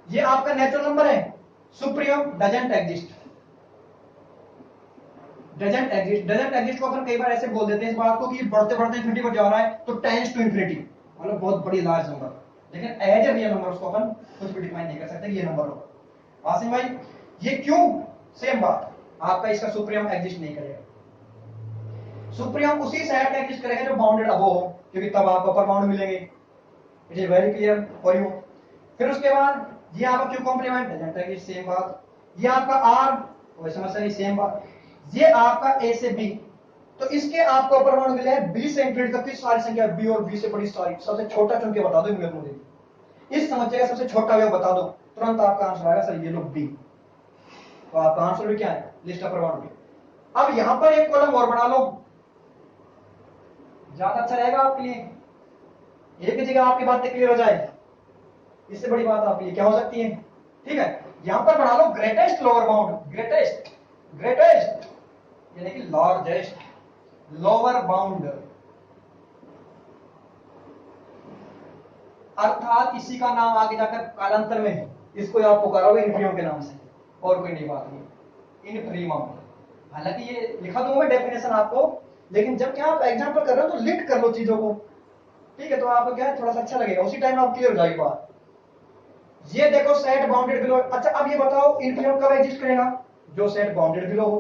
Speaker 1: ये आपका नेचुरल नंबर है, supremum doesn't exist, doesn't exist. Doesn't exist को अपन कई बार ऐसे बोल देते हैं इस बात को कि बढ़ते बढ़ते इंफिनिटी को जा रहा है, तो टेंस टू इंफिनिटी, मतलब बहुत बड़ी लार्ज नंबर, लेकिन एज ए रियल नंबर उसको अपन कुछ भी डिफाइन नहीं कर सकते कि ये नंबर होगा। वासिम भाई, ये क्यों, सेम बात, आपका इसका सुप्रीमम एग्जिस्ट नहीं करेगा। सुप्रीमम उसी सेट का एग्जिस्ट करेगा जो बाउंडेड अबव हो, क्योंकि तब आपको अपर बाउंड मिलेंगे। It is very clear for you. फिर उसके बाद ये आपका Q complement doesn't exist, same बात। ये आपका आर, कोई समस्या नहीं, सेम बात। ये आपका ए से बी, तो इसके आपको अपर बाउंड मिले हैं बी से इंफिनिटी तक की सारी संख्या, बी और बी से बड़ी सारी, सबसे छोटा चुन के बता दो मेरे मुझे, इस समस्या का सबसे छोटा वे बता दो, तुरंत आपका आंसर आएगा सर ये लो बी। तो आपका आंसर भी क्या है, लिस्ट अपर बाउंड बी। अब यहां पर एक कॉलम और बना लो, ज्यादा अच्छा रहेगा आपके लिए। एक ही जगह आपकी बातें क्लियर हो जाए, इससे बड़ी बात आपके लिए क्या हो सकती है। ठीक है, यहां पर बना लो greatest lower bound, greatest, greatest यानी कि लार्जेस्ट लोअर बाउंड, अर्थात इसी का नाम आगे जाकर कालांतर में इसको आप पुकारोगे इन्फीरियम के नाम से, और कोई नहीं बात नहीं, इन्फीरियम। हालांकि ये लिखा दूंगा मैं डेफिनेशन आपको, लेकिन जब क्या आप एग्जांपल कर रहे हो तो लिख कर लो चीजों को, ठीक है, तो आपको क्या है थोड़ा सा अच्छा लगेगा, उसी टाइम आप क्लियर हो जाएगी बात। ये देखो सेट बाउंडेड बिलो। अच्छा अब ये बताओ इन्फीरियम कब एग्जिस्ट करेगा, जो सेट बाउंडेड बिलो हो,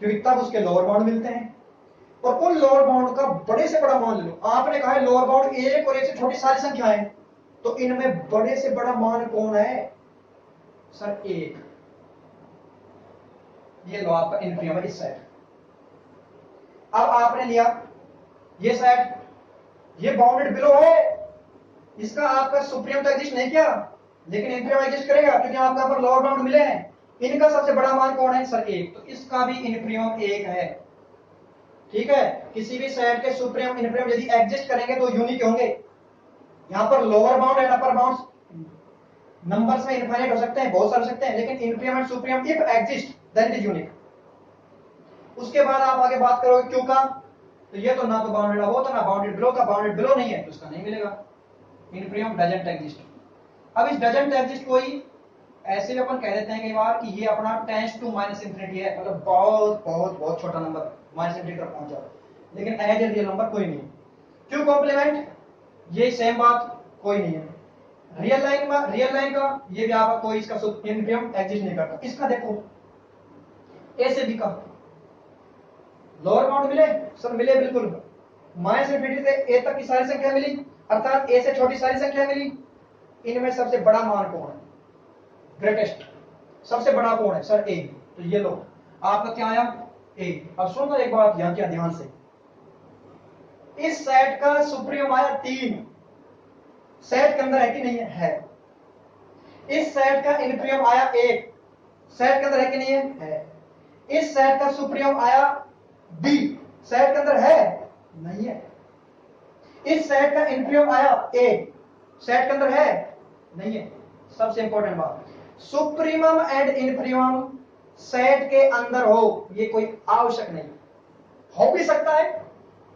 Speaker 1: क्योंकि तब उसके लोअर बाउंड मिलते हैं। और उन लोअर बाउंड का बड़े से बड़ा मान ले लो, आपने कहा है लोअर बाउंड एक और एक से छोटी सारी संख्याएं, तो इनमें बड़े से बड़ा मान कौन है सर, एक। ये लो आपका इन्फीरियम है इस सेट। अब आपने लिया ये सेट, ये बाउंडेड बिलो है, इसका आपका सुप्रीम तो एग्जिस्ट नहीं किया, लेकिन इन्फीरियम एग्जिस्ट करेगा क्योंकि आपको यहां पर लोअर बाउंड मिले हैं। इनका सबसे बड़ा मान कौन है सर, एक, तो इसका भी इन्फीरियम एक है। ठीक है, किसी भी सेट के सुप्रीम इन्फीरियम यदि एग्जिस्ट करेंगे तो यूनिक होंगे। यहां पर lower bound and upper bound numbers में इनफाइनाइट हो सकते हैं, बहुत सारे हो सकते हैं, लेकिन infimum and supremum if exist then it is unique. उसके बाद आप आगे बात करोगे क्यों का, तो ये तो ना तो बाउंडेड हो तो ना बाउंडेड बिलो का, बाउंडेड बिलो नहीं है तो उसका नहीं मिलेगा, इन्फीरियम डजंट एग्जिस्ट। अब इस डजंट एग्जिस्ट कोई ऐसे भी अपन कह देते हैं कई बार कि ये अपना टेंस टू माइनस इंफिनिटी है, मतलब बहुत बहुत बहुत छोटा नंबर माइनस इंफिनिटी तक पहुंच जाओ, लेकिन एज ए रियल नंबर कोई नहीं। क्यों कॉम्प्लीमेंट, ये सेम बात कोई नहीं है। रियल लाइन का ये भी आपका कोई इसका इन्फीरियम एग्जिस्ट नहीं करता। इसका देखो ए से बी का लोअर बाउंड मिले सर, मिले बिल्कुल, माइनस इंफिनिटी से ए तक की सारी संख्या मिली, अर्थात ए से छोटी सारी संख्या मिली। इनमें सबसे बड़ा मान कौन है, ग्रेटेस्ट सबसे बड़ा कौन है सर, ए, तो ये लो आपका क्या आया ए। अब सुनो एक बात यहां क्या ध्यान से, इस सेट का सुप्रीम आया 3, सेट के अंदर है कि नहीं है। इस सेट का इन्फीरियम आया 1, सेट के अंदर है कि नहीं है। इस सेट का सुप्रीम आया बी, सेट के अंदर है नहीं है। इस सेट का इन्फीरियम आया ए, सेट के अंदर है नहीं है। सबसे इंपॉर्टेंट बात, सुप्रीमम एंड इन्फीरियम सेट के अंदर हो ये कोई आवश्यक नहीं, हो भी सकता है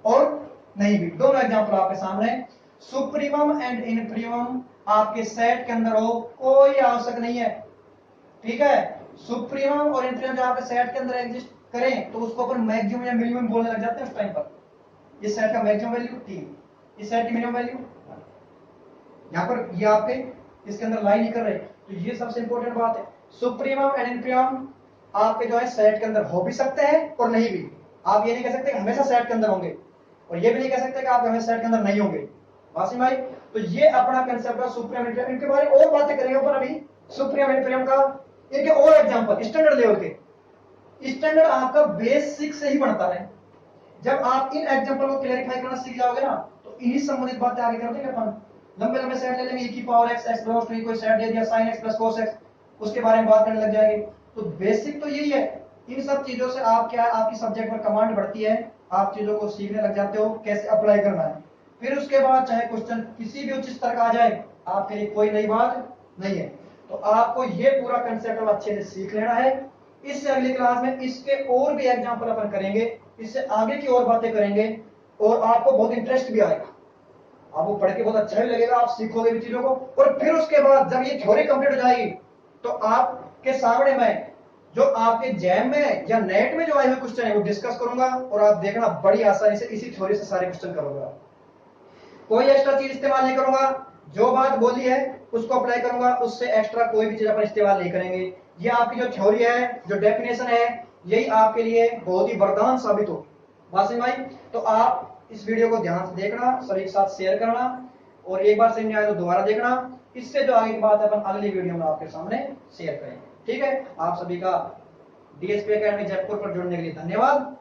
Speaker 1: और नहीं भी। दोनों एग्जांपल आपके सामने, सुप्रीमम एंड इन्फीरियम आपके सेट के अंदर हो कोई आवश्यक नहीं है। ठीक है, सुप्रीमम और इन्फीरियम जब आपके सेट के अंदर एग्जिस्ट करें तो उसको अपन मैक्सिमम या मिनिमम बोलने लग जाते हैं उस टाइम पर। इस सेट का मैक्सिमम वैल्यू 3, इस सेट की मिनिमम वैल्यू, यहां पर ये आपके इसके अंदर लाई नहीं कर रहे, तो ये सबसे इंपॉर्टेंट बात है। सुप्रीमम एंड इन्फीरियम आपके जो है सेट के अंदर हो भी सकते हैं और नहीं भी। आप ये नहीं कह सकते कि हमेशा सेट के अंदर होंगे, और ये भी नहीं कह सकते कि आप हमेशा सेट के अंदर नहीं होंगे। वासिम भाई, तो ये अपना कंसेप्ट है सुप्रीम इन्फीरियम। इनके बारे में और बातें करेंगे पर अभी सुप्रीम इन्फीरियम का इनके और एग्जांपल स्टैंडर्ड लेवल के, स्टैंडर्ड आपका बेसिक से ही बनता है। जब आप इन एग्जांपल को क्लैरिफाई करना सीख जाओगे ना, तो इन्हीं संबंधित बातें आगे कर देंगे अपन। लंबे लंबे सेट ले लेंगे, e की पावर x, x प्लस 3 कोई सेट दे दिया sin x plus cos x, उसके बारे में बात करने लग जाएंगे। तो बेसिक तो यही है। इन सब चीजों से आप क्या, आपकी सब्जेक्ट पर कमांड बढ़ती है, आप चीजों को सीखने लग जाते हो कैसे अप्लाई करना है। फिर उसके बाद चाहे क्वेश्चन किसी भी उच्च स्तर का आ जाए, आपके लिए कोई नई बात नहीं है। तो आपको ये पूरा कंसेप्ट अच्छे से सीख लेना है। इससे अगली क्लास में इसके और भी एग्जांपल अपन करेंगे, इससे आगे की और बातें करेंगे, और आपको बहुत इंटरेस्ट भी आएगा, आपको पढ़ के बहुत अच्छा भी लगेगा, आप सीखोगे भी चीजों को। और फिर उसके बाद जब ये थ्योरी कंप्लीट हो जाएगी तो आपके सामने मैं जो आपके जैम में या नेट में जो आए हुए क्वेश्चन है वो डिस्कस करूंगा, और आप देखना बड़ी आसानी से इसी थ्योरी से सारे क्वेश्चन करूंगा। कोई एक्स्ट्रा चीज इस्तेमाल नहीं करूंगा, जो बात बोली है उसको अप्लाई करूंगा, उससे एक्स्ट्रा कोई भी चीज अपन इस्तेमाल नहीं करेंगे। ये आपकी जो थ्योरी है, जो डेफिनेशन है, यही आपके लिए बहुत ही वरदान साबित हो। वासिम भाई, तो आप इस वीडियो को ध्यान से देखना, सभी के साथ शेयर करना, और एक बार समझ नहीं आया तो दोबारा देखना। इससे जो आगे की बात है अपन अगली वीडियो में आपके सामने शेयर करेंगे। ठीक है, आप सभी का डीएसपी एकेडमी जयपुर पर जुड़ने के लिए धन्यवाद।